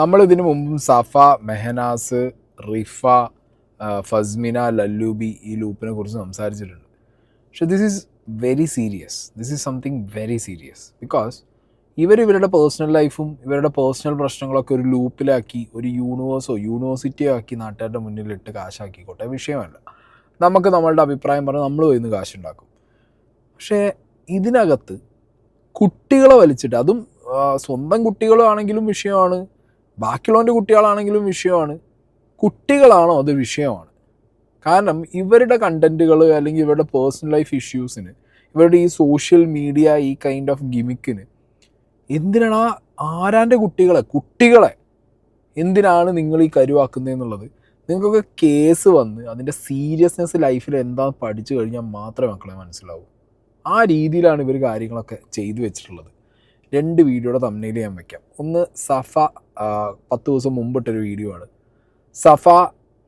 നമ്മളിതിനു മുമ്പും സഫ, മെഹനാസ്, റിഫ, ഫസ്മിന, ലല്ലൂബി ഈ ലൂപ്പിനെ കുറിച്ച് സംസാരിച്ചിട്ടുണ്ട്. പക്ഷെ this is very serious. This is something very serious. Because ഇവരുടെ പേഴ്സണൽ ലൈഫും ഇവരുടെ പേഴ്സണൽ പ്രശ്നങ്ങളൊക്കെ ഒരു ലൂപ്പിലാക്കി ഒരു യൂണിവേഴ്സിറ്റിയോ ആക്കി നാട്ടുകാരുടെ മുന്നിലിട്ട് കാശാക്കിക്കോട്ടെ, വിഷയമല്ല. നമുക്ക് നമ്മളുടെ അഭിപ്രായം പറഞ്ഞ് നമ്മൾ പോയി നിന്ന് കാശുണ്ടാക്കും. പക്ഷേ ഇതിനകത്ത് കുട്ടികളെ വലിച്ചിട്ട്, അതും സ്വന്തം കുട്ടികളാണെങ്കിലും വിഷയമാണ്, ബാക്കിയുള്ളവൻ്റെ കുട്ടികളാണെങ്കിലും വിഷയമാണ്. കുട്ടികളാണോ അത് വിഷയമാണ്. കാരണം ഇവരുടെ കണ്ടൻറ്റുകൾ അല്ലെങ്കിൽ ഇവരുടെ പേഴ്സണൽ ലൈഫ് ഇഷ്യൂസിന്, ഇവരുടെ ഈ സോഷ്യൽ മീഡിയ ഈ കൈൻഡ് ഓഫ് ഗിമിക്കിന് എന്തിനാണ് ആരാൻ്റെ കുട്ടികളെ എന്തിനാണ് നിങ്ങൾ ഈ കരുവാക്കുന്നതെന്നുള്ളത് നിങ്ങൾക്കൊക്കെ കേസ് വന്ന് അതിൻ്റെ സീരിയസ്നെസ് ലൈഫിൽ എന്താണെന്ന് പഠിച്ചു കഴിഞ്ഞാൽ മാത്രമേ മക്കളെ മനസ്സിലാവൂ. ആ രീതിയിലാണ് ഇവർ കാര്യങ്ങളൊക്കെ ചെയ്തു വെച്ചിട്ടുള്ളത്. 2 വീഡിയോയുടെ തമ്മിൽ ഞാൻ വയ്ക്കാം. ഒന്ന് സഫ 10 ദിവസം മുമ്പിട്ടൊരു വീഡിയോ ആണ്. Safa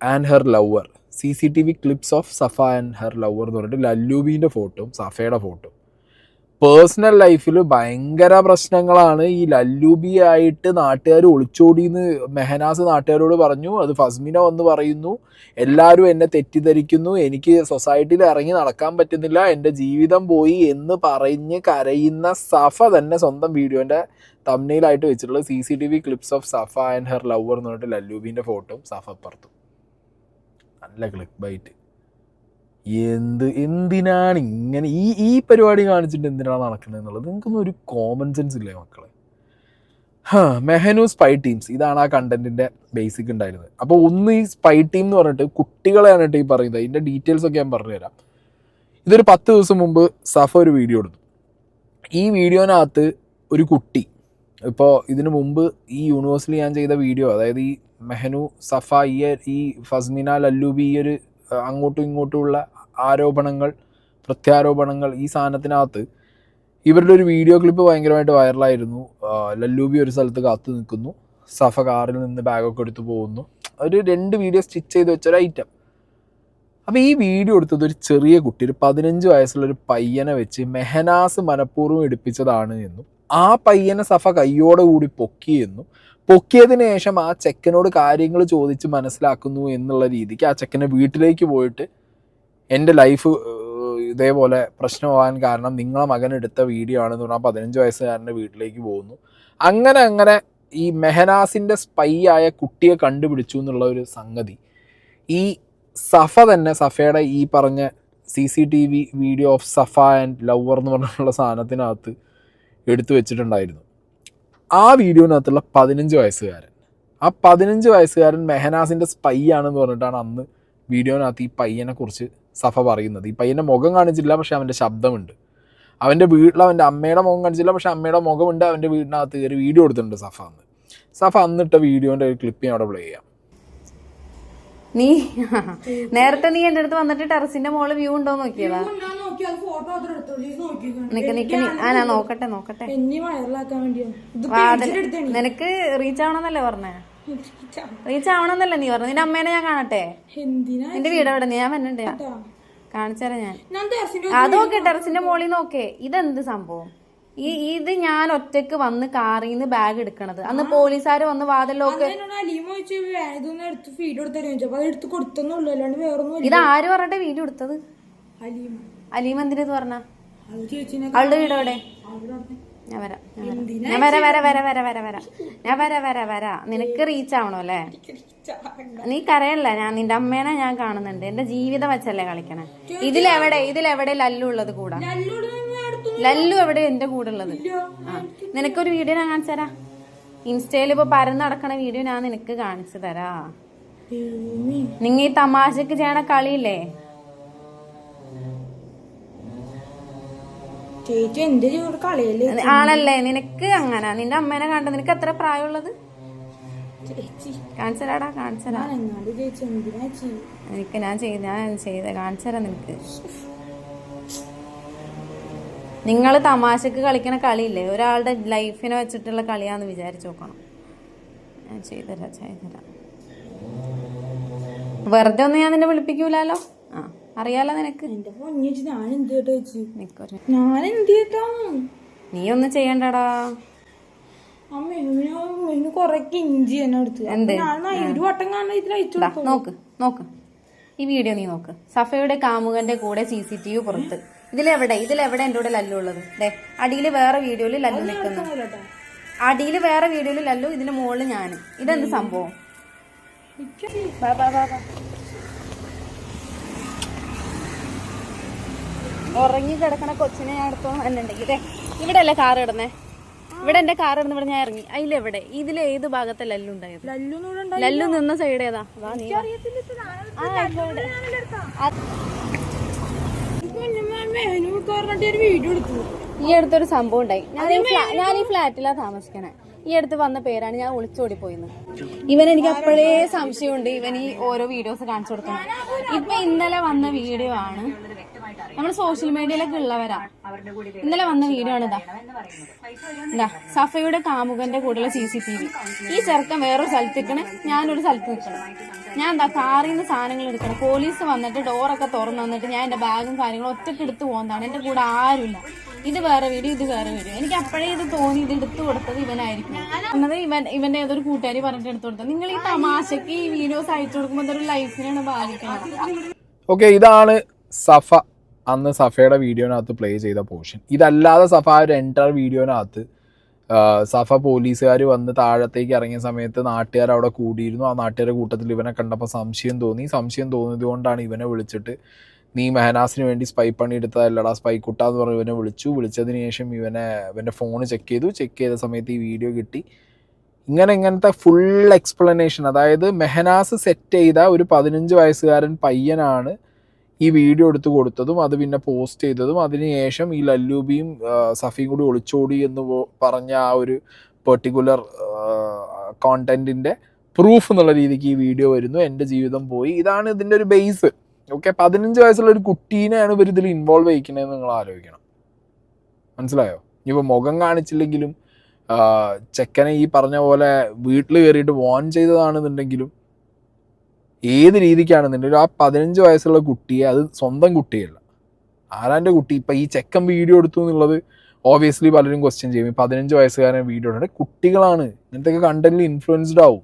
and her lover, CCTV clips of Safa and her lover എന്ന് പറഞ്ഞിട്ട് ലല്ലൂബീൻ്റെ ഫോട്ടോയും സഫയുടെ ഫോട്ടോയും. പേഴ്സണൽ ലൈഫിൽ ഭയങ്കര പ്രശ്നങ്ങളാണ്. ഈ ലല്ലൂബിയായിട്ട് നാട്ടുകാർ ഒളിച്ചോടിയെന്ന് മെഹനാസ് നാട്ടുകാരോട് പറഞ്ഞു. അത് ഫസ്മിന വന്ന് പറയുന്നു, എല്ലാവരും എന്നെ തെറ്റിദ്ധരിക്കുന്നു, എനിക്ക് സൊസൈറ്റിയിൽ ഇറങ്ങി നടക്കാൻ പറ്റുന്നില്ല, എൻ്റെ ജീവിതം പോയി എന്ന് പറഞ്ഞ് കരയുന്ന സഫ തന്നെ സ്വന്തം വീഡിയോൻ്റെ തംബ്നെയിലായിട്ട് വെച്ചിട്ടുള്ളത് CCTV clips of Safa and her lover എന്ന് പറഞ്ഞിട്ട് ലല്ലൂബീൻ്റെ ഫോട്ടോയും സഫ പുറത്തു. നല്ല ക്ലിക്ക് ബൈറ്റ്. എന്തിനാണ് ഇങ്ങനെ ഈ പരിപാടി കാണിച്ചിട്ട് എന്തിനാണ് നടക്കുന്നത് എന്നുള്ളത് നിങ്ങൾക്കൊന്നും ഒരു കോമൺ സെൻസ് ഇല്ലേ മക്കളെ? മെഹനു സ്പൈ ടീംസ്, ഇതാണ് ആ കണ്ടന്റിന്റെ ബേസിക് ഉണ്ടായിരുന്നത്. അപ്പോൾ ഒന്ന് ഈ സ്പൈ ടീം എന്ന് പറഞ്ഞിട്ട് കുട്ടികളെയാണ് ഈ പറയുന്നത്. അതിൻ്റെ ഡീറ്റെയിൽസ് ഒക്കെ ഞാൻ പറഞ്ഞുതരാം. ഇതൊരു 10 ദിവസം മുമ്പ് സഫ ഒരു വീഡിയോ എടുത്തു. ഈ വീഡിയോനകത്ത് ഒരു കുട്ടി, ഇപ്പോൾ ഇതിനു മുമ്പ് ഈ യൂണിവേഴ്സിൽ ഞാൻ ചെയ്ത വീഡിയോ, അതായത് ഈ മെഹനു സഫ ഈ ഫസ്മിന ലല്ലൂബി ഈ ഒരു അങ്ങോട്ടും ഇങ്ങോട്ടുമുള്ള ആരോപണങ്ങൾ പ്രത്യാരോപണങ്ങൾ, ഈ സാധനത്തിനകത്ത് ഇവരുടെ ഒരു വീഡിയോ ക്ലിപ്പ് ഭയങ്കരമായിട്ട് വൈറലായിരുന്നു. ലല്ലൂബി ഒരു സ്ഥലത്ത് കാത്തു നിൽക്കുന്നു, സഫ കാറിൽ നിന്ന് ബാഗൊക്കെ എടുത്ത് പോകുന്നു. ഒരു 2 വീഡിയോ സ്റ്റിച്ച് ചെയ്ത് വെച്ചൊരു ഐറ്റം. അപ്പോൾ ഈ വീഡിയോ എടുത്തത് ഒരു ചെറിയ കുട്ടി, ഒരു 15 വയസ്സുള്ളൊരു പയ്യനെ വെച്ച് മെഹനാസ് മനഃപൂർവ്വം എടുപ്പിച്ചതാണ് എന്നും ആ പയ്യനെ സഫ കയ്യോടെ കൂടി പൊക്കിയെന്നും പൊക്കിയതിന് ശേഷം ആ ചെക്കനോട് കാര്യങ്ങൾ ചോദിച്ച് മനസ്സിലാക്കുന്നു എന്നുള്ള രീതിക്ക് ആ ചെക്കനെ വീട്ടിലേക്ക് പോയിട്ട് എൻ്റെ ലൈഫ് ഇതേപോലെ പ്രശ്നമാകാൻ കാരണം നിങ്ങളെ മകൻ എടുത്ത വീഡിയോ ആണെന്ന് പറഞ്ഞാൽ 15 വയസ്സുകാരൻ്റെ വീട്ടിലേക്ക് പോകുന്നു. അങ്ങനെ ഈ മെഹനാസിൻ്റെ സ്പൈ ആയ കുട്ടിയെ കണ്ടുപിടിച്ചു എന്നുള്ള ഒരു സംഗതി ഈ സഫ തന്നെ സഫയുടെ ഈ പറഞ്ഞ CCTV video of Safa and lover എന്ന് പറഞ്ഞിട്ടുള്ള സാധനത്തിനകത്ത് എടുത്തു വെച്ചിട്ടുണ്ടായിരുന്നു. ആ വീഡിയോനകത്തുള്ള 15 വയസ്സുകാരൻ, ആ 15 വയസ്സുകാരൻ മെഹനാസിൻ്റെ സ്പൈ ആണെന്ന് പറഞ്ഞിട്ടാണ് അന്ന് വീഡിയോനകത്ത് ഈ പയ്യനെ കുറിച്ച് സഫ പറയുന്നത്. ഈ പയ്യൻ്റെ മുഖം കാണിച്ചില്ല, പക്ഷെ അവൻ്റെ ശബ്ദമുണ്ട്. അവൻ്റെ വീട്ടിൽ അവൻ്റെ അമ്മയുടെ മുഖം കാണിച്ചില്ല, പക്ഷെ അമ്മയുടെ മുഖമുണ്ട്. അവൻ്റെ വീടിനകത്ത് കയറി വീഡിയോ എടുത്തിട്ടുണ്ട് സഫ അന്നിട്ട വീഡിയോൻ്റെ ഒരു ക്ലിപ്പ് ഞാൻ അവിടെ പ്ലേ ചെയ്യാം. നീ നേരത്തെ എൻ്റെ അടുത്ത് വന്നിട്ട് ടെറസിന്റെ മോള് വ്യൂ ഉണ്ടോ നോക്കിയതാ? ഞാൻ നോക്കട്ടെ. നിനക്ക് റീച്ച് ആവണമെന്നല്ലേ പറഞ്ഞേ? റീച്ച് ആവണമെന്നല്ലേ നീ പറഞ്ഞ? നിന്റെ അമ്മേനെ ഞാൻ കാണട്ടെ. നിന്റെ വീട് എവിടെ? ഞാൻ വന്നിട്ട് കാണിച്ചാലേ ഞാൻ അത് നോക്കെ, ടെറസിന്റെ മോളിൽ നോക്കേ. ഇതെന്ത് സംഭവം? ഇത് ഞാൻ ഒറ്റക്ക് വന്ന് കാറിൽ നിന്ന് ബാഗ് എടുക്കണത്. അന്ന് പോലീസുകാർ വന്ന് വാതിലൊക്കെ ഇത് ആര് പറഞ്ഞിട്ട് വീഡിയോ എടുത്തത്? അലീം എന്തിനെന്ന് പറഞ്ഞ? അവളുടെ വീട് എവിടെ? ഞാൻ വരാം. നിനക്ക് റീച്ച് ആവണോ അല്ലേ? നീ കരയല്ല, ഞാൻ നിന്റെ അമ്മേനെ ഞാൻ കാണുന്നുണ്ട്. എന്റെ ജീവിതം വെച്ചല്ലേ കളിക്കണേ. ഇതിലെവിടെ ലല്ലു ഉള്ളത് കൂടാ? ലല്ലു എവിടെ എന്റെ കൂടെ ഉള്ളത്? നിനക്കൊരു വീഡിയോ ഞാൻ കാണിച്ചു തരാം. ഇൻസ്റ്റയിൽ ഇപ്പൊ പരന്ന് നടക്കണ വീഡിയോ ഞാൻ നിനക്ക് കാണിച്ചു തരാ. നിങ്ങ ഈ തമാശക്ക് ചെയ്യണ കളിയില്ലേ? ആണല്ലേ? നിനക്ക് അങ്ങനെ നിന്റെ അമ്മേനെ കണ്ട നിനക്ക് എത്ര പ്രായമുള്ളത്? കാണിച്ചരാടാ, കാണിച്ചരാ. എനിക്ക് ഞാൻ ചെയ്ത കാണിച്ചരാ നിനക്ക്. നിങ്ങൾ തമാശക്ക് കളിക്കണ കളിയില്ലേ, ഒരാളുടെ ലൈഫിനെ വെച്ചിട്ടുള്ള കളിയാന്ന് വിചാരിച്ചു നോക്കണം. ഞാൻ ചെയ്തരാം. വെറുതെ ഒന്നും ഞാൻ നിന്നെ വിളിപ്പിക്കൂലോ. അറിയാലോ നിനക്ക്. ഞാൻ നീ ഒന്നും ചെയ്യണ്ടടാ. നോക്ക് നോക്ക് ഈ വീഡിയോ നീ നോക്ക്. സഫയുടെ കാമുകന്റെ കൂടെ CCTV പുറത്ത്. ഇതിലെവിടെ എന്റെ കൂടെ ലല്ലു ഉള്ളത്? അടിയിൽ വേറെ വീഡിയോയില് ലല്ലു നിൽക്കുന്നു, അടിയിൽ വേറെ വീഡിയോയില് ലല്ലു, ഇതിന്റെ മുകളിൽ ഞാന്. ഇതെന്ത് സംഭവം? ഉറങ്ങി കിടക്കണ കൊച്ചിനെ ഞാൻ എടുത്തോളം എന്നുണ്ടെങ്കിൽ ഇവിടെ അല്ലേ കാർ ഇടുന്നേ, ഇവിടെ എന്റെ കാർ ഇടുന്ന ഇവിടെ ഞാൻ ഇറങ്ങി. അതിലെവിടെ ഇതിലെ ഏത് ഭാഗത്തെ ലല്ലു ഉണ്ടായത്? ലല്ലു നിന്ന സൈഡ് ഏതാ? ഈ അടുത്തൊരു സംഭവം ഉണ്ടായി. ഞാൻ ഈ ഫ്ലാറ്റിലാ താമസിക്കണേ. ഈ അടുത്ത് വന്ന പേരാണ്, ഞാൻ ഒളിച്ചോടി പോയിന്ന്. ഇവൻ എനിക്ക് അപ്പോഴേ സംശയമുണ്ട്, ഇവൻ ഈ ഓരോ വീഡിയോസ് കാണിച്ചു കൊടുക്കണം. ഇപ്പൊ ഇന്നലെ വന്ന വീഡിയോ ആണ്, നമ്മുടെ സോഷ്യൽ മീഡിയയിലൊക്കെ ഉള്ളവരാ. ഇന്നലെ വന്ന വീഡിയോ ആണ് ഇതാ സഫയുടെ കാമുകന്റെ കൂടെയുള്ള CCTV. ഈ ചെറുക്കൻ വേറൊരു സ്ഥലത്ത് നിൽക്കണേ, ഞാനൊരു സ്ഥലത്ത് നിൽക്കണം. ഞാൻ എന്താ കാറിൽ നിന്ന് സാധനങ്ങൾ എടുക്കണം. പോലീസ് വന്നിട്ട് ഡോറൊക്കെ തുറന്നു വന്നിട്ട് ഞാൻ എന്റെ ബാഗും കാര്യങ്ങളും ഒറ്റയ്ക്ക് എടുത്ത് പോകുന്നതാണ്. എന്റെ കൂടെ ആരുമില്ല. ഇത് വേറെ വീഡിയോ, ഇത് വേറെ വീഡിയോ. എനിക്ക് അപ്പോഴേ ഇത് തോന്നി, ഇത് എടുത്തു കൊടുത്തത് ഇവനായിരിക്കും. എന്നത് ഇവന്റെ ഏതൊരു കൂട്ടുകാരി പറഞ്ഞിട്ട് എടുത്തു കൊടുത്തത്. നിങ്ങൾ ഈ തമാശക്ക് ഈ വീഡിയോസ് അയച്ചു കൊടുക്കുമ്പോൾ അതൊരു ലൈഫിനാണ് ബാധിക്കുന്നത്. ഓക്കെ, ഇതാണ് സഫ അന്ന് സഫയുടെ വീഡിയോനകത്ത് പ്ലേ ചെയ്ത പോർഷൻ. ഇതല്ലാതെ സഫ ഒരു എൻറ്റയർ വീഡിയോനകത്ത് സഫ പോലീസുകാർ വന്ന് താഴത്തേക്ക് ഇറങ്ങിയ സമയത്ത് നാട്ടുകാർ അവിടെ കൂടിയിരുന്നു. ആ നാട്ടുകാരുടെ കൂട്ടത്തിൽ ഇവനെ കണ്ടപ്പോൾ സംശയം തോന്നിയത് കൊണ്ടാണ് ഇവനെ വിളിച്ചിട്ട് നീ മെഹനാസിന് വേണ്ടി സ്പൈ പണി എടുത്തതല്ലടാ സ്പൈ കുട്ടാന്ന് പറഞ്ഞ് ഇവനെ വിളിച്ചതിന് ശേഷം ഇവൻ്റെ ഫോണ് ചെക്ക് ചെയ്ത സമയത്ത് ഈ വീഡിയോ കിട്ടി. ഇങ്ങനത്തെ ഫുൾ എക്സ്പ്ലനേഷൻ, അതായത് മെഹനാസ് സെറ്റ് ചെയ്ത ഒരു 15 വയസ്സുകാരൻ പയ്യനാണ് ഈ വീഡിയോ എടുത്ത് കൊടുത്തതും അത് പിന്നെ പോസ്റ്റ് ചെയ്തതും അതിനുശേഷം ഈ ലല്ലൂബിയും സഫിയും കൂടി ഒളിച്ചോടി എന്ന് പറഞ്ഞ ആ ഒരു പെർട്ടിക്കുലർ കോണ്ടന്റിൻ്റെ പ്രൂഫ് എന്നുള്ള രീതിക്ക് ഈ വീഡിയോ വരുന്നു. എൻ്റെ ജീവിതം പോയി, ഇതാണ് ഇതിൻ്റെ ഒരു ബേസ്. ഓക്കെ, 15 വയസ്സുള്ള ഒരു കുട്ടീനെയാണ് ഇവർ ഇതിൽ ഇൻവോൾവ് ചെയ്യിക്കണതെന്ന് നിങ്ങൾ ആലോചിക്കണം. മനസ്സിലായോ? ഇനിയിപ്പോൾ മുഖം കാണിച്ചില്ലെങ്കിലും ചെക്കനെ ഈ പറഞ്ഞ പോലെ വീട്ടിൽ കയറിയിട്ട് വാൺ ചെയ്തതാണെന്നുണ്ടെങ്കിലും ഏത് രീതിക്കാണെന്നുണ്ടെങ്കിലും ആ 15 വയസ്സുള്ള കുട്ടിയെ, അത് സ്വന്തം കുട്ടിയല്ല, ആരാൻ്റെ കുട്ടി? ഇപ്പം ഈ ചെക്കൻ വീഡിയോ എടുത്തു എന്നുള്ളത് ഓബിയസ്ലി പലരും ക്വസ്റ്റ്യൻ ചെയ്യും. ഈ 15 വയസ്സുകാരൻ വീഡിയോ എടുത്തിട്ട് കുട്ടികളാണ്, ഇങ്ങനത്തെ കണ്ടന്റിൽ ഇൻഫ്ലുവൻസ്ഡ് ആവും.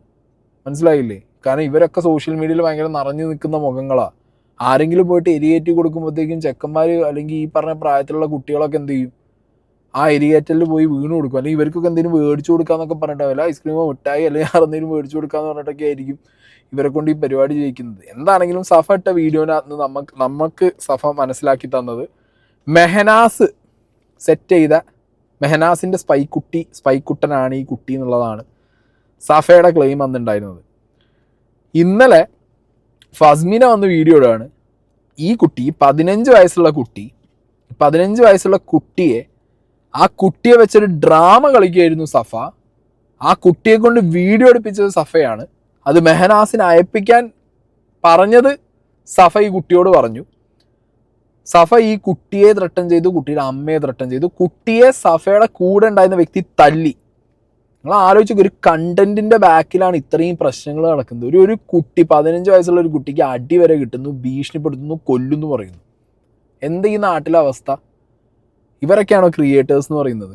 മനസ്സിലായില്ലേ? കാരണം ഇവരൊക്കെ സോഷ്യൽ മീഡിയയിൽ ഭയങ്കര നിറഞ്ഞു നിൽക്കുന്ന മുഖങ്ങളാണ്. ആരെങ്കിലും പോയിട്ട് എരിയേറ്റ് കൊടുക്കുമ്പോഴത്തേക്കും ചെക്കന്മാർ അല്ലെങ്കിൽ ഈ പറഞ്ഞ പ്രായത്തിലുള്ള കുട്ടികളൊക്കെ എന്ത് ചെയ്യും? ആ എരിയേറ്റലിൽ പോയി വീണ് കൊടുക്കും. അല്ലെങ്കിൽ ഇവർക്കൊക്കെ എന്തെങ്കിലും മേടിച്ചു കൊടുക്കാന്നൊക്കെ പറഞ്ഞിട്ടാവില്ല, ഐസ്ക്രീമോ മിഠായി അല്ലെങ്കിൽ എന്തെങ്കിലും മേടിച്ചു കൊടുക്കാന്ന് പറഞ്ഞിട്ടൊക്കെ ആയിരിക്കും ഇവരെ കൊണ്ട് ഈ പരിപാടി ചെയ്യിക്കുന്നത്. എന്താണെങ്കിലും സഫ ഇട്ട വീഡിയോനകത്ത് നമുക്ക് സഫ മനസ്സിലാക്കി തന്നത് മെഹനാസ് സെറ്റ് ചെയ്ത മെഹനാസിൻ്റെ സ്പൈക്കുട്ടനാണ് ഈ കുട്ടി എന്നുള്ളതാണ് സഫയുടെ ക്ലെയിം അന്നുണ്ടായിരുന്നത്. ഇന്നലെ ഫസ്മിന വന്ന് വീഡിയോ ഇടുകയാണ്. ഈ കുട്ടി 15 വയസ്സുള്ള കുട്ടിയെ ആ കുട്ടിയെ വെച്ചൊരു ഡ്രാമ കളിക്കുകയായിരുന്നു സഫ. ആ കുട്ടിയെ കൊണ്ട് വീഡിയോ എടുപ്പിച്ചത് സഫയാണ്. അത് മെഹനാസിനെ അയപ്പിക്കാൻ പറഞ്ഞത് സഫ ഈ കുട്ടിയോട് പറഞ്ഞു. സഫ ഈ കുട്ടിയെ ത്രട്ടൻ ചെയ്തു, കുട്ടിയുടെ അമ്മയെ ത്രട്ടൻ ചെയ്തു. കുട്ടിയെ സഫയുടെ കൂടെ ഉണ്ടായിരുന്ന വ്യക്തി തല്ലി. നിങ്ങൾ ആലോചിച്ചു, ഒരു കണ്ടന്റിന്റെ ബാക്കിലാണ് ഇത്രയും പ്രശ്നങ്ങൾ നടക്കുന്നത്. ഒരു കുട്ടി 15 വയസ്സുള്ള ഒരു കുട്ടിക്ക് അടി വരെ കിട്ടുന്നു, ഭീഷണിപ്പെടുത്തുന്നു, കൊല്ലുന്നു പറയുന്നു. എന്താ ഈ നാട്ടിലെ അവസ്ഥ? ഇവരൊക്കെയാണോ ക്രിയേറ്റേഴ്സ് എന്ന് പറയുന്നത്?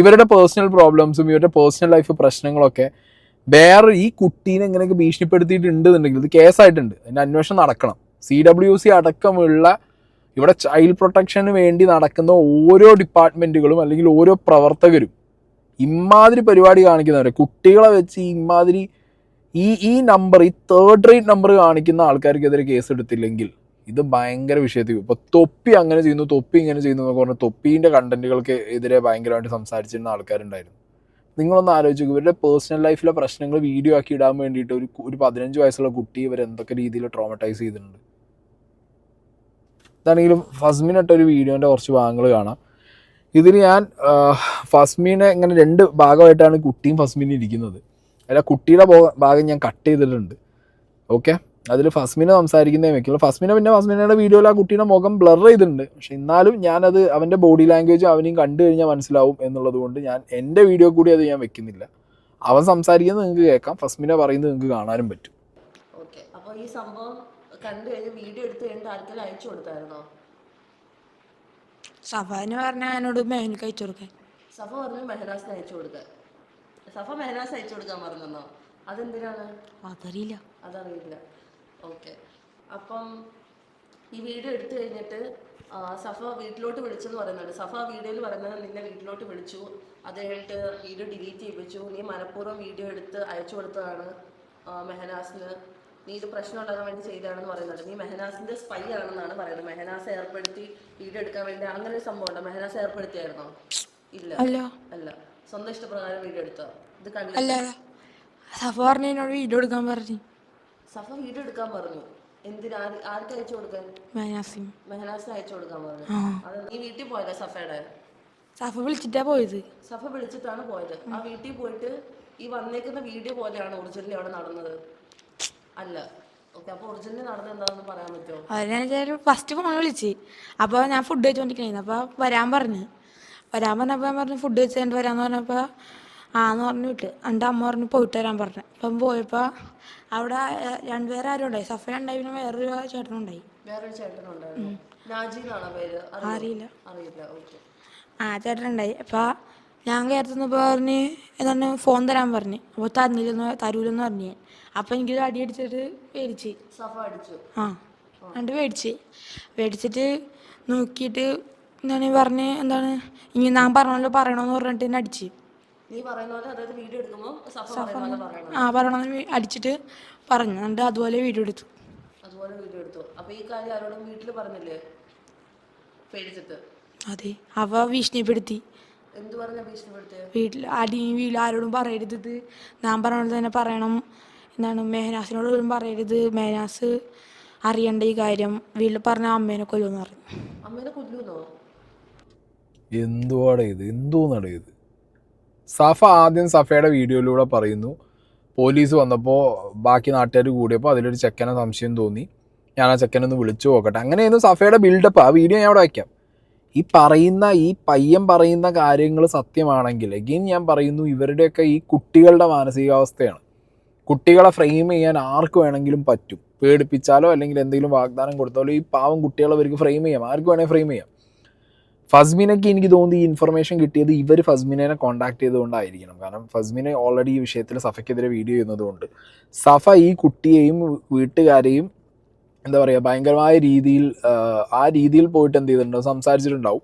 ഇവരുടെ പേഴ്സണൽ പ്രോബ്ലംസും ഇവരുടെ പേഴ്സണൽ ലൈഫ് പ്രശ്നങ്ങളൊക്കെ വേറെ ഈ കുട്ടീനെ എങ്ങനെയൊക്കെ ഭീഷണിപ്പെടുത്തിയിട്ടുണ്ടെന്നുണ്ടെങ്കിൽ ഇത് കേസായിട്ടുണ്ട്. അതിൻ്റെ അന്വേഷണം നടക്കണം. CWC അടക്കമുള്ള ഇവിടെ ചൈൽഡ് പ്രൊട്ടക്ഷന് വേണ്ടി നടക്കുന്ന ഓരോ ഡിപ്പാർട്ട്മെൻറ്റുകളും അല്ലെങ്കിൽ ഓരോ പ്രവർത്തകരും ഇമാതിരി പരിപാടി കാണിക്കുന്നവരെ, കുട്ടികളെ വെച്ച് ഇമാതിരി ഈ നമ്പർ, ഈ 3rd rate നമ്പർ കാണിക്കുന്ന ആൾക്കാർക്കെതിരെ കേസ് എടുത്തില്ലെങ്കിൽ ഇത് ഭയങ്കര വിഷയത്തിൽ. ഇപ്പോൾ തൊപ്പി അങ്ങനെ ചെയ്യുന്നു, തൊപ്പി ഇങ്ങനെ ചെയ്യുന്നു എന്നൊക്കെ പറഞ്ഞാൽ തൊപ്പീൻ്റെ കണ്ടന്റുകൾക്ക് എതിരെ ഭയങ്കരമായിട്ട് സംസാരിച്ചിരുന്ന ആൾക്കാരുണ്ടായിരുന്നു. നിങ്ങളൊന്ന് ആലോചിച്ചു, ഇവരുടെ പേഴ്സണൽ ലൈഫിലെ പ്രശ്നങ്ങൾ വീഡിയോ ആക്കി ഇടാൻ വേണ്ടിയിട്ട് ഒരു 15 വയസ്സുള്ള കുട്ടി ഇവർ എന്തൊക്കെ രീതിയിൽ ട്രോമറ്റൈസ് ചെയ്തിട്ടുണ്ട്. ഇതാണെങ്കിലും ഫസ്മിനിട്ടൊരു വീഡിയോൻ്റെ കുറച്ച് ഭാഗങ്ങൾ കാണാം. ഇതിൽ ഞാൻ ഫസ്മീനെ ഇങ്ങനെ 2 ഭാഗമായിട്ടാണ് കുട്ടിയും ഫസ്മീനും ഇരിക്കുന്നത്. അല്ല, കുട്ടിയുടെ ഭാഗം ഞാൻ കട്ട് ചെയ്തിട്ടുണ്ട്. ഓക്കെ, അതിൽ ഫസ്മിനെ സംസാരിക്കുന്നേ വെക്കുള്ളൂ. ഫസ്മിനയുടെ വീഡിയോയിൽ ആ കുട്ടിയുടെ മുഖം ബ്ലർ ചെയ്തിട്ടുണ്ട്. പക്ഷെ എന്നാലും ഞാനത് അവൻ്റെ ബോഡി ലാംഗ്വേജ് അവനെയും കണ്ടു കഴിഞ്ഞാൽ മനസ്സിലാവും എന്നുള്ളത് കൊണ്ട് ഞാൻ എൻ്റെ വീഡിയോ കൂടി അത് ഞാൻ വെക്കുന്നില്ല. അവൻ സംസാരിക്കുന്നത് നിങ്ങൾക്ക് കേൾക്കാം, ഫസ്മിന പറയുന്നത് നിങ്ങൾക്ക് കാണാനും പറ്റും. ഓക്കെ, അപ്പോൾ ഈ സംഭവം കണ്ടു കഴിഞ്ഞ് വീഡിയോ എടുത്ത് കഴിഞ്ഞിട്ട് ആർക്കെങ്കിലും അയച്ചു കൊടുത്തായിരുന്നോ? സഫാന് പറഞ്ഞ എന്നോട് മേനക്ക് അയച്ചു കൊടുക്കാൻ. സഫ പറഞ്ഞു മെഹനാസിന് അയച്ചു കൊടുക്കാൻ. സഫ മെഹനാസ് അയച്ചു കൊടുക്കാൻ പറഞ്ഞോ? അതെന്തിനാണ്? അതറിയില്ല. ഓക്കെ. അപ്പം ഈ വീഡിയോ എടുത്തു കഴിഞ്ഞിട്ട് സഫ വീട്ടിലോട്ട് വിളിച്ചെന്ന് പറയുന്നുണ്ട്. സഫ വീഡിയോയിൽ പറയുന്നത് നിന്നെ വീട്ടിലോട്ട് വിളിച്ചു, അത് കഴിഞ്ഞിട്ട് വീഡിയോ ഡിലീറ്റ് ചെയ്യിപ്പിച്ചു, നീ മനഃപൂർവ്വം വീഡിയോ എടുത്ത് അയച്ചു കൊടുത്തതാണ് മെഹനാസിന്, നീ ഇത് പ്രശ്നം ഉണ്ടാകാൻ വേണ്ടി ചെയ്തതാണെന്ന് പറയുന്നുണ്ട്. നീ മെഹനാസിന്റെ സ്പൈ ആണെന്നാണ് പറയുന്നത്. മെഹനാസ് ഏർപ്പെടുത്തി വീഡിയോ എടുക്കാൻ വേണ്ടി അങ്ങനെ ഒരു സംഭവം ഉണ്ടോ? മെഹനാസ് ഏർപ്പെടുത്തിയായിരുന്നോ? ഇല്ല. അല്ല, സ്വന്തം ഇഷ്ടപ്രകാരം വീഡിയോ എടുത്തോ? ഇത് കണ്ടില്ല. സഫ പറഞ്ഞു എന്നോട് വീഡിയോ എടുക്കാൻ പറഞ്ഞു. സഫ വീഡിയോ എടുക്കാൻ പറഞ്ഞു. എന്തിനാ? ആർക്ക് അയച്ചു കൊടുക്കാൻ? മെഹനാസിന് അയച്ചു കൊടുക്കാൻ പറഞ്ഞു. അത് നീ വീട്ടിൽ പോയതാ സഫയുടെ? സഫ വിളിച്ചിട്ടാ പോയത്. സഫ വിളിച്ചിട്ടാണ് പോയത്. ആ വീട്ടിൽ പോയിട്ട് ഈ വന്നേക്കുന്ന വീഡിയോ പോലെയാണ് ഒറിജിനലി അവിടെ നടന്നത്? അല്ല. ഓക്കെ. അപ്പൊ ഒറിജിനലി നടന്നത് എന്താണെന്ന് പറയാൻ പറ്റുമോ? അതിന് ഫസ്റ്റ് ഫോൺ വിളിച്ച്, അപ്പോൾ ഞാൻ ഫുഡ് കഴിച്ചോണ്ടിരിക്കണേ. അപ്പോൾ വരാൻ പറഞ്ഞപ്പോൾ ഞാൻ പറഞ്ഞു ഫുഡ് കഴിച്ചിട്ട് വരാന്ന് പറഞ്ഞപ്പോൾ ആന്ന് പറഞ്ഞു വിട്ട്. എൻ്റെ അമ്മ പറഞ്ഞു പോയിട്ട് വരാൻ പറഞ്ഞു. അപ്പം പോയപ്പോൾ അവിടെ രണ്ടുപേരും ആരും ഉണ്ടായി. സഫ ഉണ്ടായി, പിന്നെ വേറൊരു ചേട്ടനുണ്ടായി. വേറൊരു ചേട്ടനുണ്ടായിരുന്നു. നാജി എന്നാണോ പേര്? അറിയില്ല. ഓക്കെ. ആ ചേട്ടനുണ്ടായി. അപ്പോൾ ഞാൻ കയറുന്നപ്പോൾ പറഞ്ഞ് എന്താണ് ഫോൺ തരാൻ പറഞ്ഞു. അപ്പോൾ തരൂലെന്ന് പറഞ്ഞു. അപ്പം എനിക്കൊരു അടി അടിച്ചിട്ട് മേടിച്ച്. സഫ അടിച്ചു? എന്നിട്ട് മേടിച്ചിട്ട് നോക്കിയിട്ട് എന്താണ് പറഞ്ഞ് എന്താണ് ഇനി ഞാൻ പറഞ്ഞല്ലോ പറയണമെന്ന് പറഞ്ഞിട്ട് എന്നെ അടിച്ച്. നീ പറയുന്ന പോലെ, അതായത് വീഡിയോ എടുക്കുമ്പോൾ സഫ പറയണമെന്ന് അടിച്ചിട്ട് പറഞ്ഞു. എന്നിട്ട് അതുപോലെ വീഡിയോ എടുത്തു. അപ്പൊ ഈ കാര്യം ആരോടും വീട്ടിൽ പറഞ്ഞില്ലേ? പേടിച്ചിട്ട്? അതെ. അവ ഭീഷണിപ്പെടുത്തി. എന്ത് പറഞ്ഞ ഭീഷണിപ്പെടുത്തിയ? വീട്ടിൽ ആരോടും പറയരുത്, ഞാൻ പറഞ്ഞത് തന്നെ പറയണം, എന്താണ് മെഹനാസിനോട് പോലും പറയരുത്, മെഹനാസ് അറിയണ്ട ഈ കാര്യം, വീട്ടിൽ പറഞ്ഞ അമ്മേനെ കൊല്ലുമെന്ന് പറഞ്ഞു. അമ്മേനെ കൊല്ലുന്നോ? എന്തോന്നാണ് ഇത്? സഫ ആദ്യം സഫയുടെ വീഡിയോയിലൂടെ പറയുന്നു, പോലീസ് വന്നപ്പോൾ ബാക്കി നാട്ടുകാർ കൂടിയപ്പോൾ അതിലൊരു ചെക്കനെ സംശയം തോന്നി, ഞാൻ ആ ചെക്കനൊന്ന് വിളിച്ചു നോക്കട്ടെ. അങ്ങനെയായിരുന്നു സഫയുടെ ബിൽഡപ്പ്. ആ വീഡിയോ ഞാൻ അവിടെ വയ്ക്കാം. ഈ പയ്യൻ പറയുന്ന കാര്യങ്ങൾ സത്യമാണെങ്കിൽ എഗെയിൻ ഞാൻ പറയുന്നു, ഇവരുടെയൊക്കെ ഈ കുട്ടികളുടെ മാനസികാവസ്ഥയാണ്. കുട്ടികളെ ഫ്രെയിം ചെയ്യാൻ ആർക്ക് വേണമെങ്കിലും പറ്റും. പേടിപ്പിച്ചാലോ അല്ലെങ്കിൽ എന്തെങ്കിലും വാഗ്ദാനം കൊടുത്താലോ ഈ പാവം കുട്ടികളെ അവർക്ക് ഫ്രെയിം ചെയ്യാം, ആർക്ക് വേണമെങ്കിൽ ഫ്രെയിം ചെയ്യാം. ഫസ്മിനയ്ക്ക് എനിക്ക് തോന്നുന്നു ഈ ഇൻഫർമേഷൻ കിട്ടിയത് ഇവർ ഫസ്മിനെ കോൺടാക്ട് ചെയ്തുകൊണ്ടായിരിക്കണം. കാരണം ഫസ്മിനെ ഓൾറെഡി ഈ വിഷയത്തിൽ സഫയ്ക്കെതിരെ വീഡിയോ ചെയ്യുന്നതുകൊണ്ട് സഫ ഈ കുട്ടിയെയും വീട്ടുകാരെയും എന്താ പറയുക ഭയങ്കരമായ രീതിയിൽ ആ രീതിയിൽ പോയിട്ട് എന്ത് ചെയ്തിട്ടുണ്ടാവും, സംസാരിച്ചിട്ടുണ്ടാവും.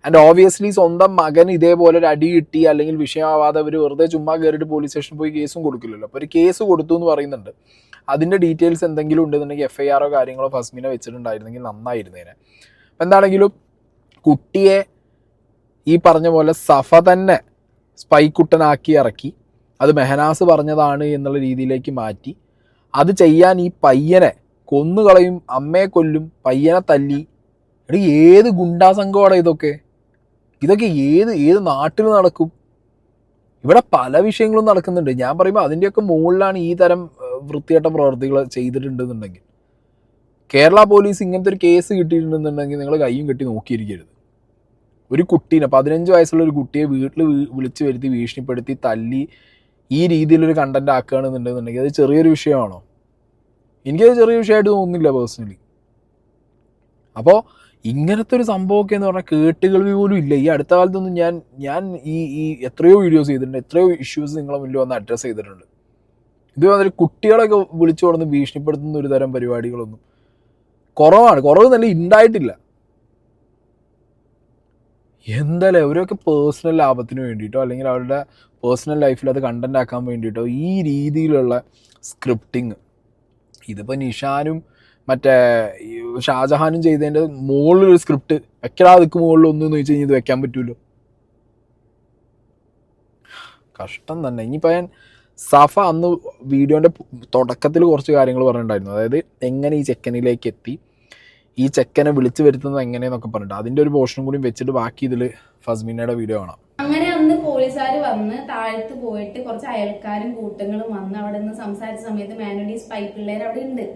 ആൻഡ് ഓബിയസ്ലി സ്വന്തം മകൻ ഇതേപോലെ ഒരു അടി കിട്ടി അല്ലെങ്കിൽ വിഷയമാവാതെ അവർ വെറുതെ ചുമ്മാ കയറിയിട്ട് പോലീസ് സ്റ്റേഷനിൽ പോയി കേസും കൊടുക്കില്ലല്ലോ. അപ്പോൾ ഒരു കേസ് കൊടുത്തു എന്ന് പറയുന്നുണ്ട്. അതിൻ്റെ ഡീറ്റെയിൽസ് എന്തെങ്കിലും ഉണ്ടെന്നുണ്ടെങ്കിൽ FIR കാര്യങ്ങളോ ഫസ്മിനെ വെച്ചിട്ടുണ്ടായിരുന്നെങ്കിൽ നന്നായിരുന്നേനെ. എന്താണെങ്കിലും കുട്ടിയെ ഈ പറഞ്ഞ പോലെ സഫ തന്നെ സ്പൈക്കുട്ടനാക്കി ഇറക്കി, അത് മെഹനാസ് പറഞ്ഞതാണ് എന്നുള്ള രീതിയിലേക്ക് മാറ്റി. അത് ചെയ്യാൻ ഈ പയ്യനെ കൊന്നുകളയും, അമ്മയെ കൊല്ലും, പയ്യനെ തല്ലി. എടി ഏത് ഗുണ്ടാ സംഘമാണ് ഇതൊക്കെ ഏത് നാട്ടിൽ നടക്കും? ഇവിടെ പല വിഷയങ്ങളും നടക്കുന്നുണ്ട്. ഞാൻ പറയുമ്പോൾ അതിൻ്റെയൊക്കെ മുകളിലാണ് ഈ തരം വൃത്തികെട്ട പ്രവർത്തികൾ ചെയ്തിട്ടുണ്ടെന്നുണ്ടെങ്കിൽ. കേരള പോലീസ് ഇങ്ങനത്തെ ഒരു കേസ് കിട്ടിയിട്ടുണ്ടെന്നുണ്ടെങ്കിൽ നിങ്ങൾ കയ്യും കെട്ടി നോക്കിയിരിക്കരുത്. ഒരു കുട്ടീനെ 15 വയസ്സുള്ള ഒരു കുട്ടിയെ വീട്ടിൽ വിളിച്ചു വരുത്തി ഭീഷണിപ്പെടുത്തി തല്ലി ഈ രീതിയിലൊരു കണ്ടന്റ് ആക്കുകയാണെന്നുണ്ടെന്നുണ്ടെങ്കിൽ അത് ചെറിയൊരു വിഷയമാണോ? എനിക്കത് ചെറിയ വിഷയമായിട്ട് തോന്നുന്നില്ല പേഴ്സണലി. അപ്പോൾ ഇങ്ങനത്തെ ഒരു സംഭവമൊക്കെ എന്ന് പറഞ്ഞാൽ കേട്ടുകേൾവി പോലും ഇല്ല. ഈ അടുത്ത കാലത്തൊന്നും ഞാൻ ഈ എത്രയോ വീഡിയോസ് ചെയ്തിട്ടുണ്ട്, എത്രയോ ഇഷ്യൂസ് നിങ്ങളെ മുന്നിൽ വന്ന് അഡ്രസ്സ് ചെയ്തിട്ടുണ്ട്. ഇതുമാതിരി കുട്ടികളൊക്കെ വിളിച്ചു കൊടുന്ന് ഭീഷണിപ്പെടുത്തുന്ന ഒരു തരം പരിപാടികളൊന്നും കുറവ് നല്ല ഉണ്ടായിട്ടില്ല. എന്തായാലും അവരൊക്കെ പേഴ്സണൽ ലാഭത്തിന് വേണ്ടിയിട്ടോ അല്ലെങ്കിൽ അവരുടെ പേഴ്സണൽ ലൈഫിൽ അത് കണ്ടന്റ് ആക്കാൻ വേണ്ടിയിട്ടോ ഈ രീതിയിലുള്ള സ്ക്രിപ്റ്റിങ്, ഇതിപ്പോൾ നിഷാനും മറ്റേ ഷാജഹാനും ചെയ്തതിൻ്റെ മുകളിലൊരു സ്ക്രിപ്റ്റ് വെക്കാതിക്ക് മുകളിലൊന്നും ചോദിച്ചു കഴിഞ്ഞാൽ ഇത് വെക്കാൻ പറ്റുമല്ലോ. കഷ്ടം തന്നെ. ഇനിയിപ്പോൾ ഞാൻ സഫ അന്ന് വീഡിയോൻ്റെ തുടക്കത്തിൽ കുറച്ച് കാര്യങ്ങൾ പറഞ്ഞിട്ടുണ്ടായിരുന്നു. അതായത് എങ്ങനെ ഈ ചെക്കനിലേക്ക് എത്തി, ഈ ചെക്കനെ വിളിച്ചു വരുത്തുന്നത് എങ്ങനെയെന്നൊക്കെ പറഞ്ഞിട്ട് അതിൻ്റെ ഒരു പോർഷനും കൂടി വെച്ചിട്ട് ബാക്കി ഇതിൽ ഫസ്മിനയുടെ വീഡിയോ കാണാം. അങ്ങനെ അന്ന് പോലീസുകാർ വന്ന് താഴത്ത് പോയിട്ട് കുറച്ച് അയൽക്കാരും കൂട്ടങ്ങളും വന്ന് അവിടെ നിന്ന് സംസാരിച്ച സമയത്ത് മാനുഡീസ് പൈപ്പ് പിള്ളേർ അവിടെ ഉണ്ട്.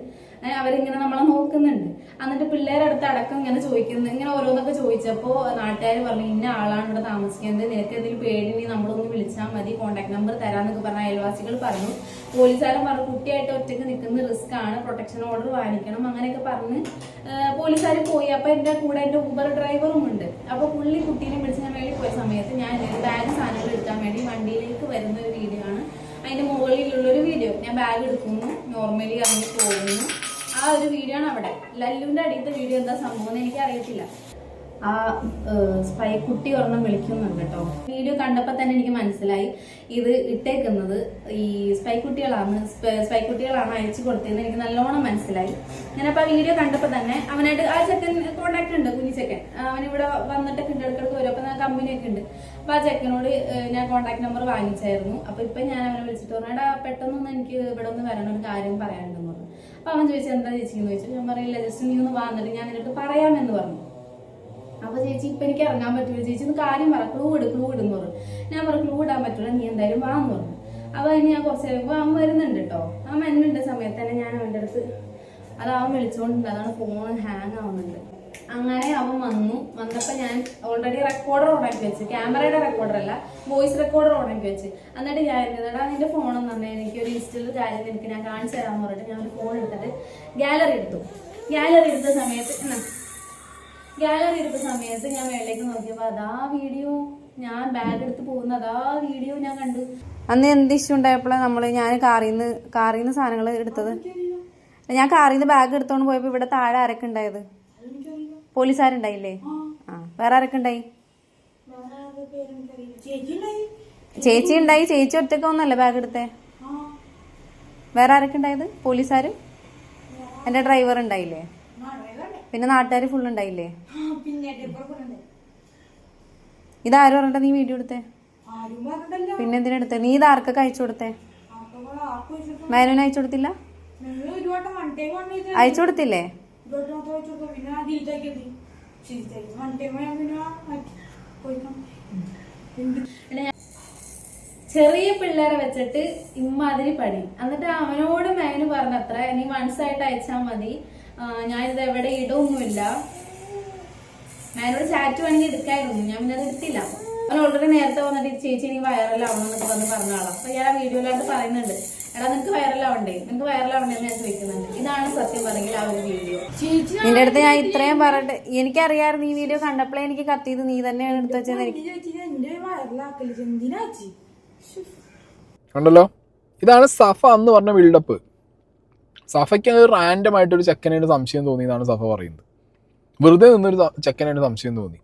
അവരിങ്ങനെ നമ്മളെ നോക്കുന്നുണ്ട്. എന്നിട്ട് പിള്ളേരുടെ അടുത്ത് അടക്കം ഇങ്ങനെ ചോദിക്കുന്നു, ഇങ്ങനെ ഓരോന്നൊക്കെ ചോദിച്ചപ്പോൾ നാട്ടുകാർ പറഞ്ഞു ഇന്ന ആളാണ് ഇവിടെ താമസിക്കുന്നത്, നിനക്ക് എന്തെങ്കിലും പേടി നമ്മളൊന്ന് വിളിച്ചാൽ മതി, കോൺടാക്ട് നമ്പർ തരാന്നൊക്കെ പറഞ്ഞ അയൽവാസികൾ പറഞ്ഞു. പോലീസുകാരൻ പറഞ്ഞു കുട്ടിയായിട്ട് ഒറ്റയ്ക്ക് നിൽക്കുന്ന റിസ്ക് ആണ്, പ്രൊട്ടക്ഷൻ ഓർഡർ വാങ്ങിക്കണം അങ്ങനെയൊക്കെ പറഞ്ഞ് പോലീസുകാർ പോയി. അപ്പൊ എന്റെ കൂടെ എന്റെ ഊബർ ഡ്രൈവറും ഉണ്ട്. അപ്പൊ പുള്ളി കുട്ടീനെ വിളിച്ച് ഞാൻ വേണ്ടി പോയ സമയത്ത് ഞാൻ ബാഗ് സാധനങ്ങൾ എടുക്കാൻ വേണ്ടി വണ്ടിയിലേക്ക് വരുന്ന ഒരു വീഡിയോ ആണ്. അതിന്റെ മുകളിലുള്ളൊരു വീഡിയോ, ഞാൻ ബാഗ് എടുക്കുന്നു, നോർമലി ഇറങ്ങി പോകുന്നു, ആ ഒരു വീഡിയോ ആണ് അവിടെ. ലല്ലുവിന്റെ അടിയത്തെ വീഡിയോ എന്താ സംഭവം എന്ന് എനിക്ക് അറിയത്തില്ല. ആ സ്പൈ കുട്ടി ഒരെണ്ണം വിളിക്കുന്നുണ്ട് കേട്ടോ. വീഡിയോ കണ്ടപ്പോൾ തന്നെ എനിക്ക് മനസ്സിലായി ഇത് ഇട്ടേക്കുന്നത് ഈ സ്പൈ കുട്ടികളാണ് അയച്ചു കൊടുത്തതെന്ന് എനിക്ക് നല്ലോണം മനസ്സിലായി. ഞാനപ്പോൾ ആ വീഡിയോ കണ്ടപ്പോൾ തന്നെ അവനായിട്ട് ആ ചെക്കൻ കോണ്ടാക്ട് ഉണ്ട്, കുഞ്ഞി ചെക്കൻ, അവനിവിടെ വന്നിട്ടൊക്കെ ഉണ്ട്, ഇടയ്ക്കിടയ്ക്ക് വരും. അപ്പം കമ്പനിയൊക്കെ ഉണ്ട്. അപ്പോൾ ആ ചെക്കനോട് ഞാൻ കോണ്ടാക്ട് നമ്പർ വാങ്ങിച്ചായിരുന്നു. അപ്പോൾ ഇപ്പം ഞാൻ അവനെ വിളിച്ചിട്ട് പറഞ്ഞു, എടാ പെട്ടെന്നൊന്ന് എനിക്ക് ഇവിടെ ഒന്ന് വരണം, ഒരു കാര്യം പറയാനുണ്ടെന്ന് പറഞ്ഞു. അപ്പോൾ അവൻ ചോദിച്ചു എന്താ ചേച്ചിന്ന് ചോദിച്ചു. ഞാൻ പറയില്ല, ജസ്റ്റ് നീ ഒന്ന് വന്നിട്ട് ഞാൻ നിനക്ക് പറയാമെന്ന് പറഞ്ഞു. അപ്പൊ ചേച്ചി ഇപ്പൊ എനിക്ക് ഇറങ്ങാൻ പറ്റൂല ചേച്ചി, ഒന്ന് കാര്യം പറ, ക്ലൂ ഇടുന്നു പറഞ്ഞു. ഞാൻ പറഞ്ഞു ക്ലൂ ഇടാൻ പറ്റൂല, നീ എന്തായാലും വാന്ന് പറഞ്ഞു. അപ്പൊ അതിന് ഞാൻ കുറച്ച് കഴിയുമ്പോൾ അവൻ വരുന്നുണ്ട് കേട്ടോ. അവൻ വരുന്നുണ്ട് സമയത്ത് തന്നെ ഞാൻ അവൻ്റെ അടുത്ത് അത് അവൻ വിളിച്ചോണ്ടുണ്ട്, അതാണ് ഫോൺ ഹാങ് ആവുന്നുണ്ട്. അങ്ങനെ അവൻ വന്നപ്പോൾ ഞാൻ ഓൾറെഡി റെക്കോർഡർ ഓണാക്കി വെച്ച്, ക്യാമറയുടെ റെക്കോർഡർ അല്ല, വോയിസ് റെക്കോർഡർ ഓണാക്കി വെച്ച്. എന്നിട്ട് ഞാൻ എടാ നിന്റെ ഫോണെന്ന് പറഞ്ഞാൽ എനിക്ക് ഒരു ഇൻസ്റ്റയിൽ കാര്യം എനിക്ക് ഞാൻ കാണിച്ചു തരാമെന്ന് പറഞ്ഞിട്ട് ഞാൻ ഒരു ഫോൺ എടുത്തിട്ട് ഗാലറി എടുത്ത സമയത്ത് ഞാൻ മേളിലേക്ക് നോക്കിയപ്പോൾ അതാ വീഡിയോ, ഞാൻ ബാഗ് എടുത്ത് പോകുന്ന അതാ വീഡിയോ ഞാൻ കണ്ടു. അന്ന് എന്ത് ഇഷ്യൂ ഉണ്ടായപ്പോഴാണ് ഞാൻ കാറിൽ നിന്ന് സാധനങ്ങൾ എടുത്തത്. ഞാൻ കാറിൽ നിന്ന് ബാഗ് എടുത്തോണ്ട് പോയപ്പോൾ ഇവിടെ താഴെ ആരൊക്കെ ഉണ്ടായത്? പോലീസുകാരുണ്ടായില്ലേ? ആ, വേറെ ആരൊക്കെ ഉണ്ടായി? ചേച്ചി ഉണ്ടായി. ചേച്ചി ഒറ്റയ്ക്ക് ഒന്നല്ലേ ബാഗ് എടുത്തേ? വേറെ ആരൊക്കെ ഉണ്ടായത്? പോലീസുകാർ, എൻ്റെ ഡ്രൈവർ ഉണ്ടായില്ലേ, പിന്നെ നാട്ടുകാർ ഫുൾ ഉണ്ടായില്ലേ? ഇതാരും പറഞ്ഞിട്ടാ നീ വീഡിയോ എടുത്തേ? പിന്നെ എന്തിനെടുത്തേ? നീ ഇത് ആർക്കൊക്കെ അയച്ചു കൊടുത്തേ? മേനോന് അയച്ചു കൊടുത്തില്ല? അയച്ചു കൊടുത്തില്ലേ? ചെറിയ പിള്ളേരെ വെച്ചിട്ട് ഇമ്മാതിരി പണി. എന്നിട്ട് അവനോട് മേനു പറഞ്ഞത്ര നീ മനസ്സായിട്ട് അയച്ചാൽ മതി, ഞാനിത് എവിടെ ഇടൊന്നുമില്ല. മേനോട് ചാറ്റ് വേണമെങ്കിൽ എടുക്കായിരുന്നു, ഞാൻ പിന്നെ അത് എടുത്തില്ല. അവൻ ഓൾറെഡി നേരത്തെ വന്നിട്ട് ചേച്ചി നീ വൈറലാവണം എന്നൊക്കെ പറഞ്ഞ ആളാണ്. അപ്പൊ ഞാൻ ആ വീഡിയോയിലായിട്ട് പറയുന്നുണ്ട്, എടാ നിനക്ക് വൈറലാവണ്ടേ എന്ന് ഞാൻ ചോദിക്കുന്നുണ്ട്. ഇതാണ് സത്യം പറഞ്ഞെങ്കിൽ ആ ഒരു വീഡിയോ. നിന്റെ അടുത്ത് ഞാൻ ഇത്രയും പറഞ്ഞിട്ട് എനിക്കറിയാമായിരുന്നു ഈ വീഡിയോ കണ്ടപ്പോഴേ എനിക്ക് കത്തിയത് നീ തന്നെയാണ് എടുത്തു വെച്ചത്. കണ്ടല്ലോ, ഇതാണ് സഫ എന്ന് പറഞ്ഞ ബിൽഡപ്പ്. സഫയ്ക്ക് റാൻഡം ആയിട്ടൊരു ചെക്കനായിട്ട് സംശയം തോന്നിയതാണ് സഫ പറയുന്നത്. വെറുതെ നിന്നൊരു ചെക്കനായിട്ട് സംശയം തോന്നി.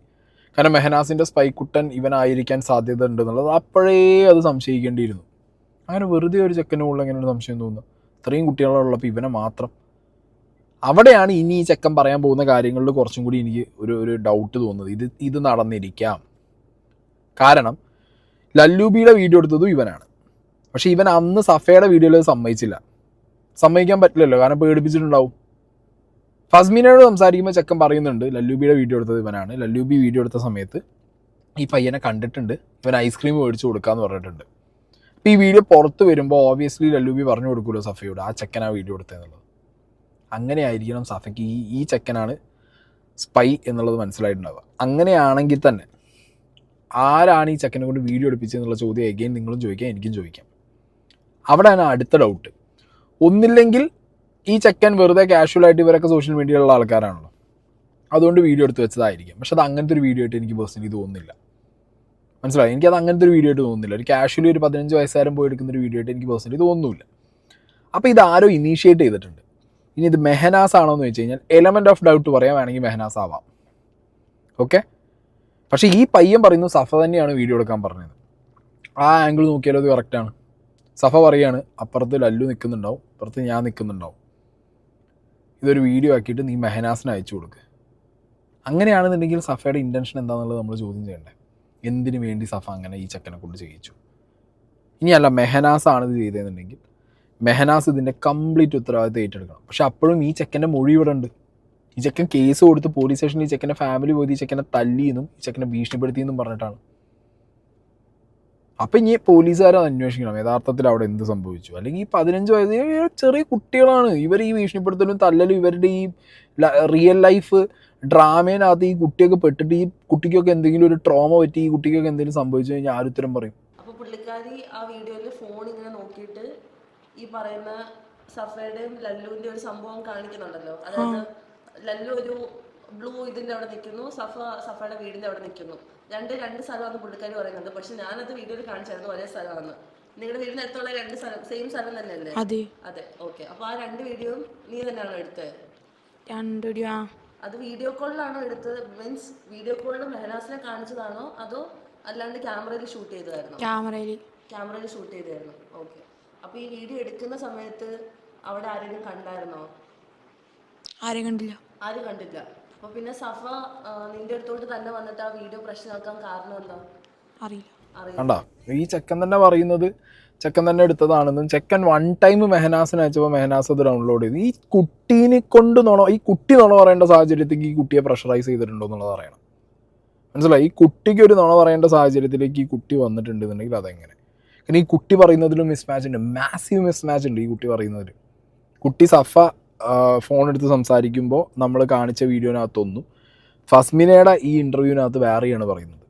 കാരണം മെഹനാസിൻ്റെ സ്പൈക്കുട്ടൻ ഇവനായിരിക്കാൻ സാധ്യത ഉണ്ട് എന്നുള്ളത് അപ്പോഴേ അത് സംശയിക്കേണ്ടിയിരുന്നു. അങ്ങനെ വെറുതെ ഒരു ചെക്കനുള്ള എങ്ങനെയാണ് സംശയം തോന്നുന്നത്? ഇത്രയും കുട്ടികളുള്ളപ്പോൾ ഇവനെ മാത്രം. അവിടെയാണ് ഇനി ഈ ചെക്കൻ പറയാൻ പോകുന്ന കാര്യങ്ങളിൽ കുറച്ചും കൂടി എനിക്ക് ഒരു ഡൗട്ട് തോന്നുന്നത്. ഇത് നടന്നിരിക്കാം. കാരണം ലല്ലൂബിയുടെ വീഡിയോ എടുത്തതും ഇവനാണ്. പക്ഷേ ഇവൻ അന്ന് സഫയുടെ വീഡിയോയിൽ സമ്മതിക്കാൻ പറ്റില്ലല്ലോ, കാരണം പേടിപ്പിച്ചിട്ടുണ്ടാവും. ഫസ്മീനോട് സംസാരിക്കുമ്പോൾ ചെക്കൻ പറയുന്നുണ്ട് ലല്ലൂബിയുടെ വീഡിയോ എടുത്തത് ഇവനാണ്. ലല്ലൂബി വീഡിയോ എടുത്ത സമയത്ത് ഈ പയ്യനെ കണ്ടിട്ടുണ്ട്, ഇവൻ ഐസ്ക്രീം മേടിച്ച് കൊടുക്കാമെന്ന് പറഞ്ഞിട്ടുണ്ട്. അപ്പോൾ ഈ വീഡിയോ പുറത്ത് വരുമ്പോൾ ഓബിയസ്ലി ലല്ലൂബി പറഞ്ഞു കൊടുക്കുമല്ലോ സഫയോട് ആ ചെക്കൻ ആ വീഡിയോ എടുത്തതെന്നുള്ളത്. അങ്ങനെ ആയിരിക്കണം സഫയ്ക്ക് ഈ ചെക്കനാണ് സ്പൈ എന്നുള്ളത് മനസ്സിലായിട്ടുണ്ടാവുക. അങ്ങനെയാണെങ്കിൽ തന്നെ ആരാണ് ഈ ചെക്കനെ കൊണ്ട് വീഡിയോ എടുപ്പിച്ചതെന്നുള്ള ചോദ്യം എഗെയിൻ നിങ്ങളും ചോദിക്കാം, എനിക്കും ചോദിക്കാം. അവിടെയാണ് അടുത്ത ഡൗട്ട്. ഒന്നില്ലെങ്കിൽ ഈ ചെക്കൻ വെറുതെ കാഷ്വലായിട്ട് ഇവരൊക്കെ സോഷ്യൽ മീഡിയയിലുള്ള ആൾക്കാരാണല്ലോ, അതുകൊണ്ട് വീഡിയോ എടുത്ത് വെച്ചതായിരിക്കും. പക്ഷെ അത് അങ്ങനത്തെ ഒരു വീഡിയോ ആയിട്ട് എനിക്ക് പേഴ്സണലി തോന്നുന്നില്ല. മനസ്സിലായി? എനിക്കത് അങ്ങനത്തെ ഒരു വീഡിയോ ആയിട്ട് തോന്നുന്നില്ല. ഒരു കാഷ്വലി ഒരു 15 വയസ്സുകാരൻ പോയി എടുക്കുന്ന ഒരു വീഡിയോ ആയിട്ട് എനിക്ക് പേഴ്സണലി തോന്നുന്നില്ല. അപ്പോൾ ഇതാരോ ഇനീഷ്യേറ്റ് ചെയ്തിട്ടുണ്ട്. ഇനി ഇത് മെഹനാസ് ആണോ എന്ന് വെച്ച് കഴിഞ്ഞാൽ എലമെൻറ്റ് ഓഫ് ഡൗട്ട് പറയാൻ വേണമെങ്കിൽ മെഹനാസ് ആവാം. ഓക്കെ, പക്ഷേ ഈ പയ്യൻ പറയുന്നു സഫ തന്നെയാണ് വീഡിയോ എടുക്കാൻ പറഞ്ഞത്. ആ ആംഗിൾ നോക്കിയാലും അത് കറക്റ്റാണ്. സഫ പറയാണ് അപ്പുറത്ത് ലല്ലു നിൽക്കുന്നുണ്ടാവും, അപ്പുറത്ത് ഞാൻ നിൽക്കുന്നുണ്ടാവും, ഇതൊരു വീഡിയോ ആക്കിയിട്ട് നീ മെഹനാസിന് അയച്ചു കൊടുക്കുക. അങ്ങനെയാണെന്നുണ്ടെങ്കിൽ സഫയുടെ ഇൻറ്റൻഷൻ എന്താണെന്നുള്ളത് നമ്മൾ ചോദ്യം ചെയ്യണ്ടേ? എന്തിനു വേണ്ടി സഫ അങ്ങനെ ഈ ചെക്കനെ കൊണ്ട് ചെയ്യിച്ചു? ഇനിയല്ല മെഹനാസ് ആണ് ഇത് ചെയ്തതെന്നുണ്ടെങ്കിൽ മെഹനാസ് ഇതിൻ്റെ കംപ്ലീറ്റ് ഉത്തരവാദിത്തം ഏറ്റെടുക്കണം. പക്ഷെ അപ്പോഴും ഈ ചെക്കൻ്റെ മൊഴി ഇവിടെ ഉണ്ട്. ഈ ചെക്കൻ കേസ് കൊടുത്ത് പോലീസ് സ്റ്റേഷനിൽ ഈ ചെക്കൻ്റെ ഫാമിലി പോയി ഈ ചെക്കനെ തല്ലിയെന്നും ഈ ചെക്കനെ ഭീഷണിപ്പെടുത്തിയെന്നും പറഞ്ഞിട്ടാണ്. അപ്പം ഇനി പോലീസുകാർ അന്വേഷിക്കണം യഥാർത്ഥത്തിൽ അവിടെ എന്ത് സംഭവിച്ചു. അല്ലെങ്കിൽ ഈ 15 വയസ്സ് ചെറിയ കുട്ടികളാണ് ഇവർ, ഈ ഭീഷണിപ്പെടുത്തലും തല്ലലും ഇവരുടെ ഈ റിയൽ ലൈഫ് ഡ്രാമേനകത്ത് ഈ കുട്ടിയൊക്കെ പെട്ടിട്ട് ഈ കുട്ടിക്കൊക്കെ എന്തെങ്കിലും ഒരു ട്രോമ പറ്റി ഈ കുട്ടിക്കൊക്കെ എന്തെങ്കിലും സംഭവിച്ചു കഴിഞ്ഞാൽ ആരുത്തരം പറയും? അപ്പോൾ പുള്ളിക്കാരി ആ വീഡിയോയിൽ ഫോൺ ഇങ്ങനെ നോക്കിയിട്ട് ഈ പറയുന്ന സഫയുടെയും ലല്ലുവിൻ്റെ ഒരു സംഭവം കാണിക്കുന്നുണ്ടല്ലോ. അതായത് ലല്ലു ഒരു ബ്ലൂ ഇതിൻ്റെ അവിടെ നിൽക്കുന്നു, സഫയുടെ വീടിൻ്റെ അവിടെ നിൽക്കുന്നു. രണ്ട് സ്ഥലമാണ് പുള്ളിക്കാരി പറയുന്നത്. പക്ഷെ ഞാനത് വീഡിയോയിൽ കാണിച്ചായിരുന്നു ഒരേ സ്ഥലമാണ്. നിങ്ങളുടെ വീടിന് അടുത്തുള്ള 2 സ്ഥലം സെയിം സ്ഥലം തന്നെയല്ലേ? അതെ, ഓക്കെ. അപ്പോൾ ആ 2 വീഡിയോയും നീ തന്നെയാണോ എടുത്തത്? 2 വീഡിയോ. അത് വീഡിയോ കോളിലാണോ എടുത്തത്? മീൻസ് വീഡിയോ കോളിൽ മെഹനാസിനെ കാണിച്ചതാണോ അതോ അല്ലാണ്ട് ക്യാമറയിൽ ഷൂട്ട് ചെയ്തതായിരുന്നോ? ക്യാമറയിൽ ഷൂട്ട് ചെയ്തായിരുന്നു. ഓക്കെ. അപ്പോൾ ഈ വീഡിയോ എടുക്കുന്ന സമയത്ത് അവിടെ ആരെങ്കിലും കണ്ടായിരുന്നോ? ആരും കണ്ടില്ല. ആരും കണ്ടില്ല. അപ്പോൾ പിന്നെ സഫ നിന്റെ അടുത്തോട്ട് തന്നെ വന്നിട്ട് ആ വീഡിയോ പ്രശ്നമാക്കാൻ കാരണം എന്താ? അറിയില്ല. കണ്ടാ, ഈ ചെക്കൻ തന്നെ പറയുന്നത് ചെക്കൻ തന്നെ എടുത്തതാണെന്നും ചെക്കൻ 1 ടൈം മെഹനാസിന് അയച്ചപ്പോൾ മെഹനാസ് അത് ഡൗൺലോഡ് ചെയ്തു. ഈ കുട്ടീനെ കൊണ്ട് ഈ കുട്ടി നുണ പറയേണ്ട സാഹചര്യത്തിലേക്ക് ഈ കുട്ടിയെ പ്രഷറൈസ് ചെയ്തിട്ടുണ്ടോ എന്നുള്ളത് അറിയണം. മനസ്സിലായി? ഈ കുട്ടിക്ക് ഒരു നുണ പറയേണ്ട സാഹചര്യത്തിലേക്ക് ഈ കുട്ടി വന്നിട്ടുണ്ടെന്നുണ്ടെങ്കിൽ അതെങ്ങനെ? കാരണം ഈ കുട്ടി പറയുന്നതിലും മിസ്മാച്ച് ഉണ്ട്, മാസീവ് മിസ്മാച്ച് ഉണ്ട് ഈ കുട്ടി പറയുന്നതിൽ. കുട്ടി സഫ ഫോൺ എടുത്ത് സംസാരിക്കുമ്പോൾ നമ്മൾ കാണിച്ച വീഡിയോനകത്തൊന്നും ഫസ്മിനയുടെ ഈ ഇൻ്റർവ്യൂവിനകത്ത് വേറെയാണ് പറയുന്നത്.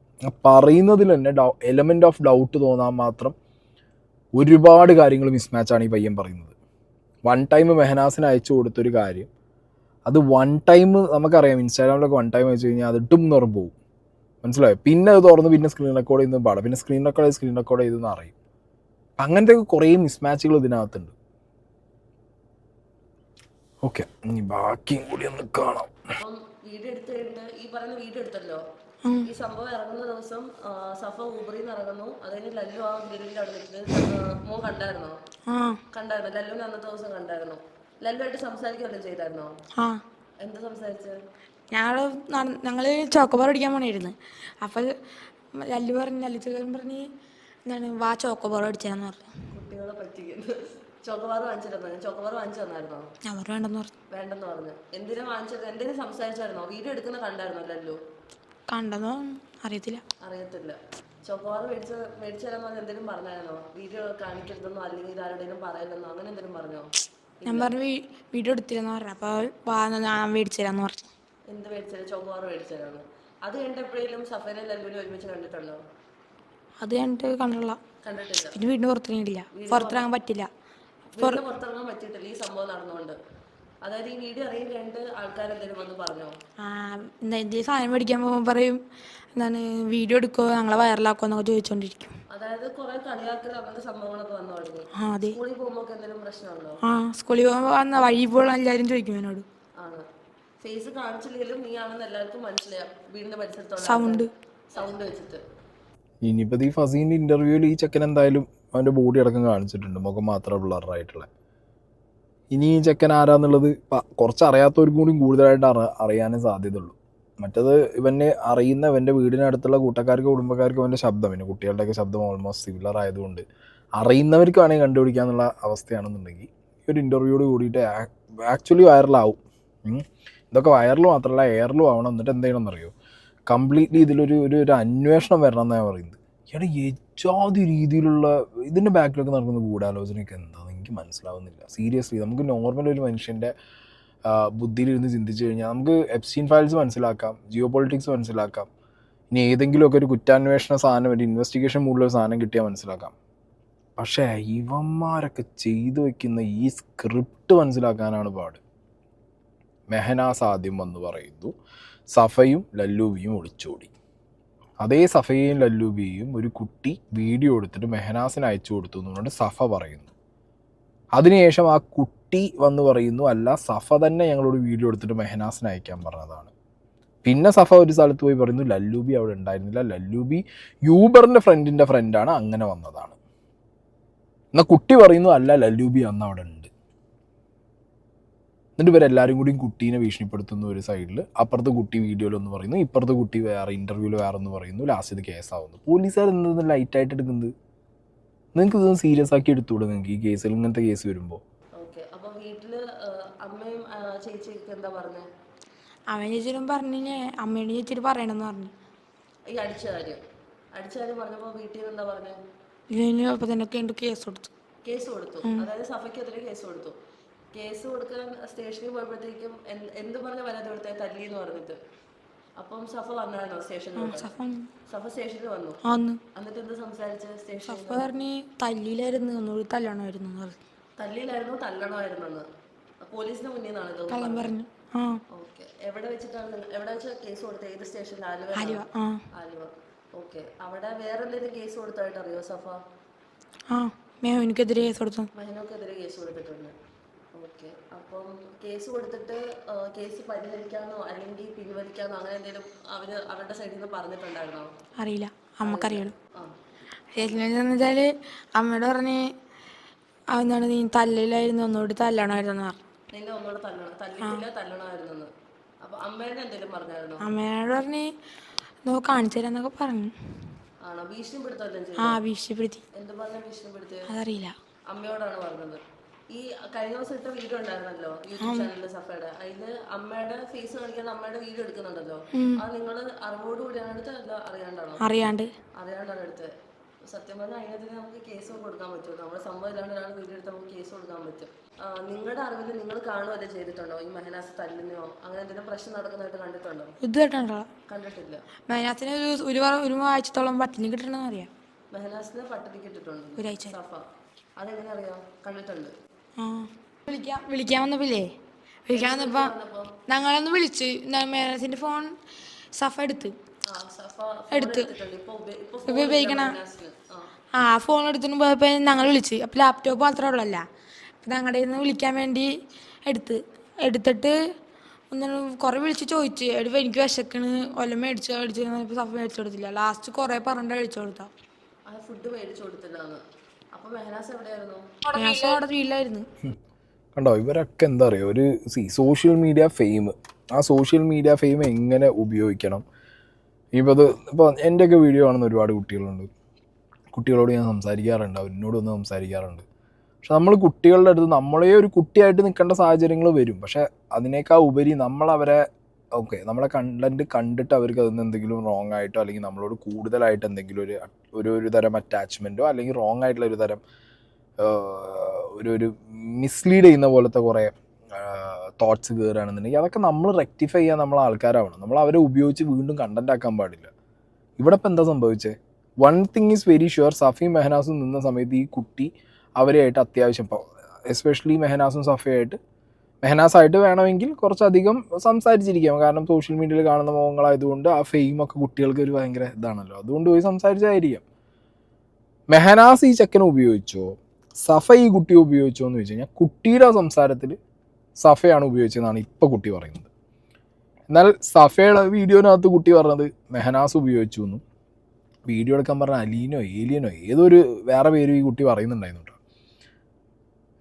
പറയുന്നതിൽ തന്നെ എലമെൻ്റ് ഓഫ് ഡൗട്ട് തോന്നാൻ മാത്രം ഒരുപാട് കാര്യങ്ങൾ മിസ്മാച്ചാണ് ഈ പയ്യൻ പറയുന്നത്. 1 ടൈം മെഹനാസിന് അയച്ചു കൊടുത്തൊരു കാര്യം, അത് 1 ടൈം നമുക്കറിയാം ഇൻസ്റ്റാഗ്രാമിലൊക്കെ 1 ടൈം അയച്ചു കഴിഞ്ഞാൽ അത് ഇട്ടും നിറം പോകും. മനസ്സിലായോ? പിന്നെ അത് തുറന്ന് പിന്നെ സ്ക്രീൻ റെക്കോർഡ് ചെയ്യുന്നത് പാടാം, പിന്നെ സ്ക്രീൻ റെക്കോർഡ് ചെയ്തെന്ന് അറിയും. അങ്ങനത്തെ കുറേ മിസ്മാച്ചുകൾ ഇതിനകത്തുണ്ട്. ഓക്കെ, ഇനി ബാക്കിയും കൂടി ഒന്ന് കാണാം. അപ്പം വീഡിയോ എടുത്തു കഴിഞ്ഞിട്ട് ഈ പറയുന്ന വീഡിയോ എടുത്തല്ലോ, ഈ സംഭവം ഇറങ്ങുന്ന ദിവസം സഫ ഊബറിൽ നിന്ന് ഇറങ്ങുന്നു. അതായത് ലല്ലു ആ ഗ്രില്ലിൻ്റെ അവിടെ നിൽക്കുന്നത് മോൻ കണ്ടായിരുന്നോ? കണ്ടായിരുന്നു. ലല്ലുവിനെ അന്നത്തെ ദിവസം കണ്ടായിരുന്നു. ലല്ലുവായിട്ട് സംസാരിക്കുകയല്ലോ ചെയ്തായിരുന്നോ? എന്താ സംസാരിച്ചത്? ഞങ്ങള് ചോക്കോബാർ അടിക്കാൻ പോണായിരുന്നു. അപ്പോൾ ലല്ലു പറഞ്ഞ് എന്താണ് വാ ചോക്കോബാർ അടിച്ചാന്ന് പറഞ്ഞു. കുട്ടികളെ പറ്റിക്കുന്നു. ചോക്കോബാർ വാങ്ങിച്ചിരുന്നു. ചോക്കോബാർ വാങ്ങിച്ചു തന്നായിരുന്നോ? അവർ വേണ്ടെന്ന് പറഞ്ഞു. എന്തിനാ വാങ്ങിച്ചത്? എന്തിനും സംസാരിച്ചായിരുന്നോ? വീഡിയോ എടുക്കുന്ന കണ്ടായിരുന്നോ ലല്ലു? കണ്ടെന്നോ അറിയത്തില്ല. ചോക്കോബാർ മേടിച്ചു തരാൻ പറഞ്ഞ എന്തെങ്കിലും പറഞ്ഞായിരുന്നോ? വീഡിയോ കാണിക്കരുതെന്നോ അല്ലെങ്കിൽ ഇതാരുടെയും പറയലെന്നോ അങ്ങനെ എന്തെങ്കിലും പറഞ്ഞോ? ഞാൻ പറഞ്ഞു വീഡിയോ എടുത്തില്ലെന്ന് പറഞ്ഞു. അപ്പോൾ വാ ഞാൻ മേടിച്ചു തരാമെന്ന് പറഞ്ഞു. എന്ത് മേടിച്ചത്? ചോക്കോബാർ മേടിച്ചു തരാമെന്ന്. അത് കഴിഞ്ഞിട്ട് എപ്പോഴേലും സഫേനെ ലല്ലുവിനെ ഒരുമിച്ച് കണ്ടിട്ടുണ്ടോ? അത് കണ്ടിട്ടില്ല. കണ്ടിട്ടില്ല. പിന്നെ വീടിന് പുറത്തിറങ്ങാൻ പറ്റില്ല. പുറത്തിറങ്ങാൻ പറ്റിയിട്ടില്ല ഈ സംഭവം നടന്നുകൊണ്ട്. അതായത് ഈ വീഡിയോ അറിയാൻ 2 ആൾക്കാരെന്തെങ്കിലും വന്ന് പറഞ്ഞോ? എന്തെങ്കിലും സാധനം മേടിക്കാൻ പോകുമ്പോൾ പറയും എന്താണ് വീഡിയോ എടുക്കുമോ ഞങ്ങളെ വൈറലാക്കുമോ എന്നൊക്കെ ചോദിച്ചോണ്ടിരിക്കും. അതായത് കുറെ കളിയാക്കൽ അങ്ങനത്തെ സംഭവങ്ങളൊക്കെ വന്നു തുടങ്ങി. സ്കൂളിൽ പോകുമ്പോൾ എന്തെങ്കിലും പ്രശ്നമുണ്ടോ? സ്കൂളിൽ പോകുമ്പോൾ വഴി പോകുമ്പോൾ എല്ലാവരും ചോദിക്കും എന്നോട്. ആണ്. ഫേസ് കാണിച്ചില്ലെങ്കിലും നീ ആണെന്ന് എല്ലാവർക്കും മനസ്സിലാവും. വീടിന്റെ പരിസരത്തുള്ള സൗണ്ട് വെച്ചിട്ട്. ഇനിയിപ്പോൾ ഈ ഫസീൻ്റെ ഇൻ്റർവ്യൂവിൽ ഈ ചെക്കൻ എന്തായാലും അവൻ്റെ ബോഡി അടക്കം കാണിച്ചിട്ടുണ്ട്, മുഖം മാത്രമേ ബ്ലറായിട്ടുള്ള. ഇനി ഈ ചെക്കൻ ആരാന്നുള്ളത് കുറച്ച് അറിയാത്തവർക്കും കൂടി കൂടുതലായിട്ട് അറിയാനേ സാധ്യതയുള്ളൂ. മറ്റത് ഇവനെ അറിയുന്ന ഇവൻ്റെ വീടിനടുത്തുള്ള കൂട്ടക്കാർക്ക് കുടുംബക്കാർക്ക് അവൻ്റെ ശബ്ദം, പിന്നെ കുട്ടികളുടെയൊക്കെ ശബ്ദം ഓൾമോസ്റ്റ് സിമിലർ ആയതുകൊണ്ട് അറിയുന്നവർക്ക് വേണമെങ്കിൽ കണ്ടുപിടിക്കാന്നുള്ള അവസ്ഥയാണെന്നുണ്ടെങ്കിൽ ഈ ഒരു ഇൻ്റർവ്യൂയോട് കൂടിയിട്ട് ആക്ച്വലി വൈറലാവും. ഇതൊക്കെ വൈറൽ മാത്രമല്ല എയറിലും ആവണം. എന്നിട്ട് എന്ത് ചെയ്യണമെന്നറിയോ? കംപ്ലീറ്റ്ലി ഇതിലൊരു അന്വേഷണം വരണം എന്നാണ് പറയുന്നത്. ഇവിടെ ഏജാതി രീതിയിലുള്ള ഇതിൻ്റെ ബാക്കിലൊക്കെ നടക്കുന്ന ഗൂഢാലോചനയൊക്കെ എന്താണെന്ന് എനിക്ക് മനസ്സിലാവുന്നില്ല. സീരിയസ്ലി നമുക്ക് നോർമൽ ഒരു മനുഷ്യൻ്റെ ബുദ്ധിയിലിരുന്ന് ചിന്തിച്ചു കഴിഞ്ഞാൽ നമുക്ക് എപ്സ്റ്റീൻ ഫയൽസ് മനസ്സിലാക്കാം, ജിയോ പൊളിറ്റിക്സ് മനസ്സിലാക്കാം, ഇനി ഏതെങ്കിലുമൊക്കെ ഒരു കുറ്റാന്വേഷണ സാധനം, ഒരു ഇൻവെസ്റ്റിഗേഷൻ മൂഡിലൊരു സാധനം കിട്ടിയാൽ മനസ്സിലാക്കാം. പക്ഷേ ഇവന്മാരൊക്കെ ചെയ്തു വയ്ക്കുന്ന ഈ സ്ക്രിപ്റ്റ് മനസ്സിലാക്കാനാണ് പാട്. മെഹനാസ് ആദ്യം വന്ന് പറയുന്നു സഫയും ലല്ലൂബിയും ഒളിച്ചോടി. അതേ സഫയെയും ലല്ലൂബിയെയും ഒരു കുട്ടി വീഡിയോ എടുത്തിട്ട് മെഹനാസിന് അയച്ചു കൊടുത്തു എന്നുകൊണ്ട് സഫ പറയുന്നു. അതിനുശേഷം ആ കുട്ടി വന്ന് പറയുന്നു അല്ല സഫ തന്നെ ഞങ്ങളോട് വീഡിയോ എടുത്തിട്ട് മെഹനാസിന് അയക്കാൻ പറഞ്ഞതാണ്. പിന്നെ സഫ ഒരു സ്ഥലത്ത് പോയി പറയുന്നു ലല്ലൂബി അവിടെ ഉണ്ടായിരുന്നില്ല, ലല്ലൂബി യൂബറിൻ്റെ ഫ്രണ്ടിൻ്റെ ഫ്രണ്ടാണ്, അങ്ങനെ വന്നതാണ്. എന്നാൽ കുട്ടി പറയുന്നു അല്ല ലല്ലൂബി അന്ന് അവിടെ ഉണ്ട്. എന്നിട്ട് ഇവരെല്ലാവരും കൂടി കുട്ടീനെ ഭീഷണിപ്പെടുത്തുന്ന ഒരു സൈഡിൽ, അപ്പുറത്തെ കുട്ടി വീഡിയോയിലൊന്ന് പറയുന്നു, ഇപ്പുറത്തെ കുട്ടി വേറെ ഇൻ്റർവ്യൂവിൽ വേറെ ഒന്ന് പറയുന്നു. ലാസ്റ്റ് ഇത് കേസാവുന്നു. പോലീസുകാർ എന്തെന്ന് ലൈറ്റായിട്ട് എടുക്കുന്നത്? നിങ്ങൾക്ക് ഇതൊന്നും സീരിയസ് ആക്കി എടുത്തുകൂടെ നിങ്ങൾക്ക് ഈ കേസിൽ ഇങ്ങനത്തെ കേസ് വരുമ്പോൾ? അപ്പോൾ വീട്ടില് അമ്മയും ചേച്ചിയൊക്കെ എന്താ പറഞ്ഞത്? അമ്മയും ചേച്ചിയും പറഞ്ഞേ അമ്മയോട് ചേച്ചിട്ട് പറയണമെന്ന് പറഞ്ഞു. ഈ അടിച്ച കാര്യം പറഞ്ഞപ്പോൾ വീട്ടിൽ നിന്ന് എന്താ പറഞ്ഞത്? ഇതിന് അപ്പം തന്നെ കേസ് കൊടുത്തു. കേസ് കൊടുത്തു, അതായത് സഫയ്ക്കെതിരെ കേസ് കൊടുത്തു. കേസ് കൊടുക്കാൻ സ്റ്റേഷനിൽ പോയപ്പോഴത്തേക്കും എന്ത് പറഞ്ഞ പരാതി കൊടുത്തത്? തല്ലി എന്ന് പറഞ്ഞിട്ട്. അപ്പം സഫ വന്നായിരുന്നോ സ്റ്റേഷനിൽ? സഫ സ്റ്റേഷനിൽ വന്നു. എന്നിട്ട് എന്ത് സംസാരിച്ച് സ്റ്റേഷൻ? സഫ പറഞ്ഞ് തല്ലിയിലായിരുന്നു, ഒന്നുകൂടി തല്ലണമായിരുന്നു എന്ന് പറഞ്ഞു. തല്ലിയിലായിരുന്നു, തല്ലണമായിരുന്നെന്ന് പോലീസിന് മുന്നിൽ നിന്നാണ് ഇത് കള്ളം പറഞ്ഞു. ഓക്കെ. എവിടെ വെച്ചിട്ടാണ്, എവിടെ വെച്ചാൽ കേസ് കൊടുത്തത്? ഏത് സ്റ്റേഷനിൽ? ആലുവ. ആലുവ. ഓക്കെ. അവിടെ വേറെ എന്തെങ്കിലും കേസ് കൊടുത്തായിട്ട് അറിയോ സഫ? മെഹനുക്കെതിരെ കേസ് കൊടുത്തു. മെഹനുക്കെതിരെ കേസ് കൊടുത്തിട്ടുണ്ട്. ഓക്കെ. അപ്പം കേസ് കൊടുത്തിട്ട് കേസ് പരിഹരിക്കാനോ അല്ലെങ്കിൽ പിൻവലിക്കാനോ അങ്ങനെ എന്തെങ്കിലും അവരുടെ സൈഡിൽ നിന്ന് പറഞ്ഞിട്ടുണ്ടായിരുന്നോ? അറിയില്ല, അമ്മക്കറിയുള്ളൂ. എന്ന് വെച്ചാൽ അമ്മയോട് പറഞ്ഞ് എന്താണ് നീ തല്ലിലായിരുന്നു, ഒന്നുകൂടി തല്ലണമായിരുന്നു പറഞ്ഞു. നിന്നെ ഒന്നുകൂടെ തല്ലിട്ടില്ല, തല്ലണമായിരുന്നു. അപ്പൊ അമ്മേനെ എന്തെങ്കിലും പറഞ്ഞായിരുന്നോ? അമ്മയോട് പറഞ്ഞ് കാണിച്ചു തരാന്നൊക്കെ പറഞ്ഞു. ആണോ? ഭീഷണിപ്പെടുത്തല്ലേ? ഭീഷണിപ്പെടുത്തി. എന്ത് പറഞ്ഞ ഭീഷണിപ്പെടുത്തിയത്? അതറിയില്ല. അമ്മയോടാണ് പറഞ്ഞത്. ഈ കഴിഞ്ഞ ദിവസം ഇട്ട വീഡിയോ ഉണ്ടായിരുന്നല്ലോ യൂട്യൂബ് ചാനലിൽ സഫയുടെ, അതില് അമ്മയുടെ ഫേസ് കാണിക്കാണ്ട് അമ്മയുടെ വീഡിയോ എടുക്കുന്നുണ്ടല്ലോ. അത് നിങ്ങൾ അറിവോടുകൂടിയാണ് എടുത്തത് അല്ല അറിയാണ്ടാണോ? അറിയാണ്ടാണ് എടുത്തത്. സത്യം പറഞ്ഞാൽ അതിനെതിരെ നമുക്ക് കേസ് കൊടുക്കാൻ പറ്റും. നമ്മുടെ സംഭവം ഇല്ലാണ്ട് ഒരാൾ വീഡിയോ എടുത്ത് നമുക്ക് കേസ് കൊടുക്കാൻ പറ്റും. നിങ്ങളുടെ അറിവിൽ നിങ്ങൾ കാണുകയല്ലേ ചെയ്തിട്ടുണ്ടോ ഈ മെഹനാസ് തല്ലുന്നോ അങ്ങനെ എന്തെങ്കിലും പ്രശ്നം നടക്കുന്നതായിട്ട് കണ്ടിട്ടുണ്ടോ? കണ്ടിട്ടില്ല. മെഹനാസിന് ഒരു ആഴ്ചത്തോളം പട്ടിണി കിട്ടണമെന്ന് അറിയാം. മെഹനാസിന് പട്ടിണി കിട്ടിട്ടുണ്ട് ഒരാഴ്ച. സഫ അതെങ്ങനെ അറിയാം? കണ്ടിട്ടുണ്ട്. വിളിക്കാൻ വന്നപ്പോ ഞങ്ങളൊന്ന് വിളിച്ച് മെഹനാസിന്റെ ഫോൺ സഫ എടുത്ത് ഉപയോഗിക്കണ ഫോൺ എടുത്തിട്ട് പോയപ്പോ ഞങ്ങൾ വിളിച്ച്. അപ്പൊ ലാപ്ടോപ്പ് മാത്രമേ ഉള്ളല്ല. അപ്പം ഞങ്ങളുടെ നിന്ന് വിളിക്കാൻ വേണ്ടി എടുത്തിട്ട് കുറേ വിളിച്ച് ചോദിച്ചു എനിക്ക് വിശക്കണ് വല്ലതും മേടിച്ചു സഫ മേടിച്ചു കൊടുത്തില്ല. ലാസ്റ്റ് കുറേ പറഞ്ഞിട്ട് മേടിച്ചു കൊടുത്താ. ഫുഡ് മേടിച്ചു കൊടുത്തില്ലാന്ന്. അപ്പൊ മെഹനാസ് എവിടെയായിരുന്നു? അവിടെ വീട്ടിലായിരുന്നു. കണ്ടോ, ഇവരൊക്കെ എന്താ പറയുക, ഒരു സോഷ്യൽ മീഡിയ ഫെയിം, ആ സോഷ്യൽ മീഡിയ ഫെയിം എങ്ങനെ ഉപയോഗിക്കണം. ഇപ്പോൾ എൻ്റെയൊക്കെ വീഡിയോ കാണുന്ന ഒരുപാട് കുട്ടികളുണ്ട്. കുട്ടികളോട് ഞാൻ സംസാരിക്കാറുണ്ട്, അവരോടൊന്ന് സംസാരിക്കാറുണ്ട്. പക്ഷെ നമ്മൾ കുട്ടികളുടെ അടുത്ത് നമ്മളെ ഒരു കുട്ടിയായിട്ട് നിൽക്കേണ്ട സാഹചര്യങ്ങൾ വരും. പക്ഷെ അതിനേക്കാൾ ഉപരി നമ്മളവരെ നമ്മളെ കണ്ടന്റ് കണ്ടിട്ട് അവർക്ക് അതിന് എന്തെങ്കിലും റോങ് ആയിട്ടോ അല്ലെങ്കിൽ നമ്മളോട് കൂടുതലായിട്ട് എന്തെങ്കിലും ഒരു തരം അറ്റാച്ച്മെൻറ്റോ അല്ലെങ്കിൽ റോങ് ആയിട്ടുള്ള ഒരു തരം ഒരു മിസ്ലീഡ് ചെയ്യുന്ന പോലത്തെ കുറേ തോട്ട്സ് കയറുകയാണെന്നുണ്ടെങ്കിൽ അതൊക്കെ നമ്മൾ റെക്ടിഫൈ ചെയ്യാൻ നമ്മൾ ആൾക്കാരാവണം. നമ്മൾ അവരെ ഉപയോഗിച്ച് വീണ്ടും കണ്ടന്റ് ആക്കാൻ പാടില്ല. ഇവിടെ ഇപ്പം എന്താ സംഭവിച്ചത്? One thing is very sure, സഫയും മെഹനാസും നിന്ന സമയത്ത് ഈ കുട്ടി അവരെയായിട്ട് അത്യാവശ്യം, എസ്പെഷ്യലി മെഹനാസും സഫയായിട്ട്, മെഹനാസായിട്ട് വേണമെങ്കിൽ കുറച്ചധികം സംസാരിച്ചിരിക്കാം. കാരണം സോഷ്യൽ മീഡിയയിൽ കാണുന്ന മുഖങ്ങളായതുകൊണ്ട് ആ ഫെയിമൊക്കെ കുട്ടികൾക്ക് ഒരു ഭയങ്കര ഇതാണല്ലോ, അതുകൊണ്ട് പോയി സംസാരിച്ചായിരിക്കാം. മെഹനാസ് ഈ ചെക്കനെ ഉപയോഗിച്ചോ സഫ ഈ കുട്ടിയെ ഉപയോഗിച്ചോ എന്ന് ചോദിച്ചു കഴിഞ്ഞാൽ കുട്ടിയുടെ സംസാരത്തിൽ സഫയാണ് ഉപയോഗിച്ചതെന്നാണ് ഇപ്പോൾ കുട്ടി പറയുന്നത്. എന്നാൽ സഫയുടെ വീഡിയോനകത്ത് കുട്ടി പറഞ്ഞത് മെഹനാസ് ഉപയോഗിച്ചു എന്നും വീഡിയോ എടുക്കാൻ പറഞ്ഞ അലീനോ ഏലിയനോ ഏതൊരു വേറെ പേരും ഈ കുട്ടി പറയുന്നുണ്ടായിരുന്നു കേട്ടോ.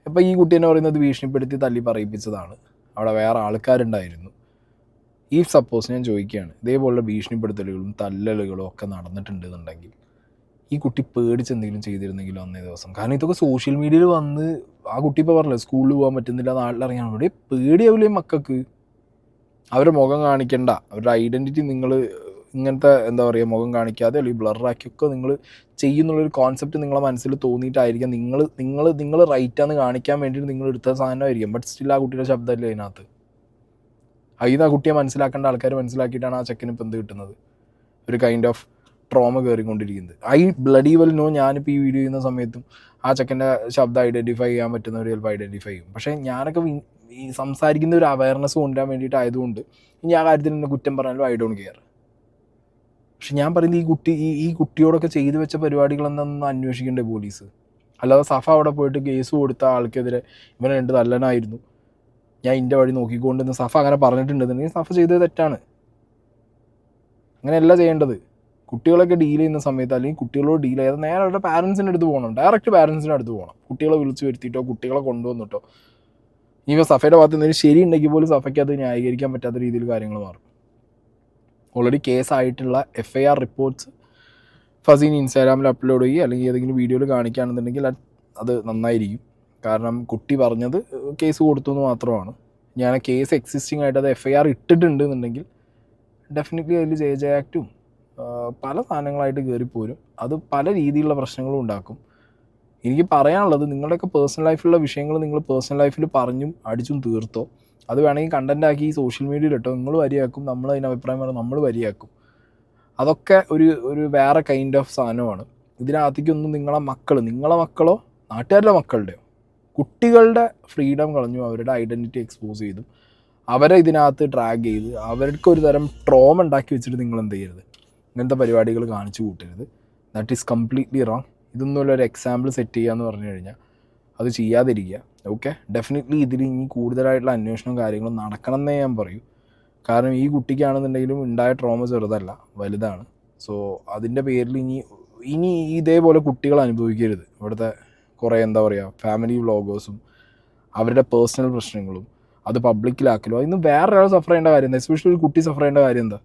അപ്പോൾ ഈ കുട്ടി എന്ന് പറയുന്നത് ഭീഷണിപ്പെടുത്തി തല്ലി പറയിപ്പിച്ചതാണ്, അവിടെ വേറെ ആൾക്കാരുണ്ടായിരുന്നു. ഈ സപ്പോസ് ഞാൻ ചോദിക്കുകയാണ്, ഇതേപോലുള്ള ഭീഷണിപ്പെടുത്തലുകളും തല്ലലുകളും ഒക്കെ നടന്നിട്ടുണ്ടെന്നുണ്ടെങ്കിൽ ഈ കുട്ടി പേടിച്ച് എന്തെങ്കിലും ചെയ്തിരുന്നെങ്കിലും അന്നേ ദിവസം. കാരണം ഇതൊക്കെ സോഷ്യൽ മീഡിയയിൽ വന്ന് ആ കുട്ടി ഇപ്പോൾ പറഞ്ഞില്ല സ്കൂളിൽ പോകാൻ പറ്റുന്നില്ല, നാട്ടിലിറങ്ങിയാൽ ഇവിടെ പേടിയാവില്ലേ മക്കൾക്ക്? അവരുടെ മുഖം കാണിക്കണ്ട, അവരുടെ ഐഡൻറ്റിറ്റി നിങ്ങൾ ഇങ്ങനത്തെ എന്താ പറയുക മുഖം കാണിക്കാതെ അല്ലെങ്കിൽ ബ്ലറാക്കിയൊക്കെ നിങ്ങൾ ചെയ്യുന്നുള്ളൊരു കോൺസെപ്റ്റ് നിങ്ങളെ മനസ്സിൽ തോന്നിയിട്ടായിരിക്കാം നിങ്ങൾ റൈറ്റാന്ന് കാണിക്കാൻ വേണ്ടിയിട്ട് നിങ്ങൾ എടുത്ത സാധനമായിരിക്കും. ബട്ട് സ്റ്റിൽ ആ കുട്ടിയുടെ ശബ്ദമല്ലേ അതിനകത്ത്. അതിന് ആ കുട്ടിയെ മനസ്സിലാക്കേണ്ട ആൾക്കാർ മനസ്സിലാക്കിയിട്ടാണ് ആ ചെക്കന് ഇപ്പം എന്ത് കിട്ടുന്നത്, ഒരു കൈൻഡ് ഓഫ് ട്രോമ കയറിക്കൊണ്ടിരിക്കുന്നത്. I bloody well know. ഞാനിപ്പോൾ ഈ വീഡിയോ ചെയ്യുന്ന സമയത്തും ആ ചെക്കൻ്റെ ശബ്ദം ഐഡൻറ്റിഫൈ ചെയ്യാൻ പറ്റുന്നവർ ചിലപ്പോൾ ഐഡൻറ്റിഫൈ ചെയ്യും. പക്ഷേ ഞാനൊക്കെ ഈ സംസാരിക്കുന്ന ഒരു അവയർനെസ് കൊണ്ടുവരാൻ വേണ്ടിയിട്ടായതുകൊണ്ട് ഇനി ആ കാര്യത്തിൽ എന്നെ കുറ്റം പറഞ്ഞാലും ഐ ഡോണ്ട് കെയർ. പക്ഷെ ഞാൻ പറയുന്നത് ഈ കുട്ടിയോടൊക്കെ ചെയ്തു വെച്ച പരിപാടികൾ എന്താണെന്ന് അന്വേഷിക്കേണ്ടേ പോലീസ്. അല്ലാതെ സഫ അവിടെ പോയിട്ട് കേസ് കൊടുത്ത ആൾക്കെതിരെ ഇവനെ രണ്ട് തല്ലനായിരുന്നു, ഞാൻ ഇൻ്റെ വഴി നോക്കിക്കൊണ്ടെന്ന് സഫ അങ്ങനെ പറഞ്ഞിട്ടുണ്ടെന്നുണ്ടെങ്കിൽ സഫ ചെയ്തത് തെറ്റാണ്. അങ്ങനെയല്ല ചെയ്യേണ്ടത്. കുട്ടികളൊക്കെ ഡീൽ ചെയ്യുന്ന സമയത്ത് അല്ലെങ്കിൽ കുട്ടികളോട് ഡീൽ ചെയ്യാതെ നേരെ അവരുടെ പാരൻസിൻ്റെ അടുത്ത് പോകണം, ഡയറക്റ്റ് പാരൻസിൻ്റെ അടുത്ത് പോകണം. കുട്ടികളെ വിളിച്ച് വരുത്തിയിട്ടോ കുട്ടികളെ കൊണ്ടുവന്നിട്ടോ ഇവ സഫയുടെ ഭാഗത്ത് എന്തെങ്കിലും ശരി ഉണ്ടെങ്കിൽ പോലും സഫയ്ക്ക് അത് ന്യായീകരിക്കാൻ പറ്റാത്ത രീതിയിൽ കാര്യങ്ങൾ മാറും. ഓൾറെഡി കേസായിട്ടുള്ള FIR റിപ്പോർട്ട്സ് ഫസീൻ ഇൻസ്റ്റാഗ്രാമിൽ അപ്ലോഡ് ചെയ്യുക അല്ലെങ്കിൽ ഏതെങ്കിലും വീഡിയോയിൽ കാണിക്കുകയാണെന്നുണ്ടെങ്കിൽ അത് നന്നായിരിക്കും. കാരണം കുട്ടി പറഞ്ഞത് കേസ് കൊടുത്തു എന്ന് മാത്രമാണ്. ഞാൻ കേസ് എക്സിസ്റ്റിംഗ് ആയിട്ട് അത് FIR ഇട്ടിട്ടുണ്ട് എന്നുണ്ടെങ്കിൽ ഡെഫിനറ്റ്ലി അതിൽ JJ ആക്റ്റും പല സാധനങ്ങളായിട്ട് കയറിപ്പോരും. അത് പല രീതിയിലുള്ള പ്രശ്നങ്ങളും ഉണ്ടാക്കും. എനിക്ക് പറയാനുള്ളത് നിങ്ങളുടെയൊക്കെ പേഴ്സണൽ ലൈഫിലുള്ള വിഷയങ്ങൾ നിങ്ങൾ പേഴ്സണൽ ലൈഫിൽ പറഞ്ഞും അടിച്ചും തീർത്തോ. അത് വേണമെങ്കിൽ കണ്ടൻ്റ് ആക്കി സോഷ്യൽ മീഡിയയിൽ ഇട്ടോ. നിങ്ങൾ വരിയാക്കും, നമ്മൾ അതിന് അഭിപ്രായം പറഞ്ഞാൽ നമ്മൾ വരിയാക്കും. അതൊക്കെ ഒരു വേറെ കൈൻഡ് ഓഫ് സാധനമാണ്. ഇതിനകത്തേക്കൊന്നും നിങ്ങളെ മക്കളോ നാട്ടുകാരുടെ മക്കളുടെയോ കുട്ടികളുടെ ഫ്രീഡം കളഞ്ഞു, അവരുടെ ഐഡൻറ്റിറ്റി എക്സ്പോസ് ചെയ്തു, അവരെ ഇതിനകത്ത് ഡ്രാഗ് ചെയ്ത് അവർക്ക് ഒരു തരം ട്രോമ ഉണ്ടാക്കി വെച്ചിട്ട് നിങ്ങൾ എന്ത് ചെയ്യരുത്, ഇങ്ങനത്തെ പരിപാടികൾ കാണിച്ചു കൂട്ടരുത്. That is completely wrong. ഇതൊന്നുമല്ല ഒരു എക്സാമ്പിൾ സെറ്റ് ചെയ്യുക എന്ന് പറഞ്ഞു കഴിഞ്ഞാൽ അത് ചെയ്യാതിരിക്കുക. ഓക്കെ, ഡെഫിനറ്റ്ലി ഇതിൽ ഇനി കൂടുതലായിട്ടുള്ള അന്വേഷണവും കാര്യങ്ങളും നടക്കണം എന്നേ ഞാൻ പറയൂ. കാരണം ഈ കുട്ടിക്കാണെന്നുണ്ടെങ്കിലും ഉണ്ടായ ട്രോമ ചെറുതല്ല, വലുതാണ്. സോ അതിൻ്റെ പേരിൽ ഇനി ഇതേപോലെ കുട്ടികൾ അനുഭവിക്കരുത്. ഇവിടുത്തെ കുറേ എന്താ പറയുക ഫാമിലി വ്ളോഗേഴ്സും അവരുടെ പേഴ്സണൽ പ്രശ്നങ്ങളും അത് പബ്ലിക്കിലാക്കലോ. ഇന്ന് വേറൊരാൾ സഫർ ചെയ്യേണ്ട കാര്യം എന്താ? എസ്പെഷ്യലി ഒരു കുട്ടി സഫർ ചെയ്യേണ്ട കാര്യം എന്താ?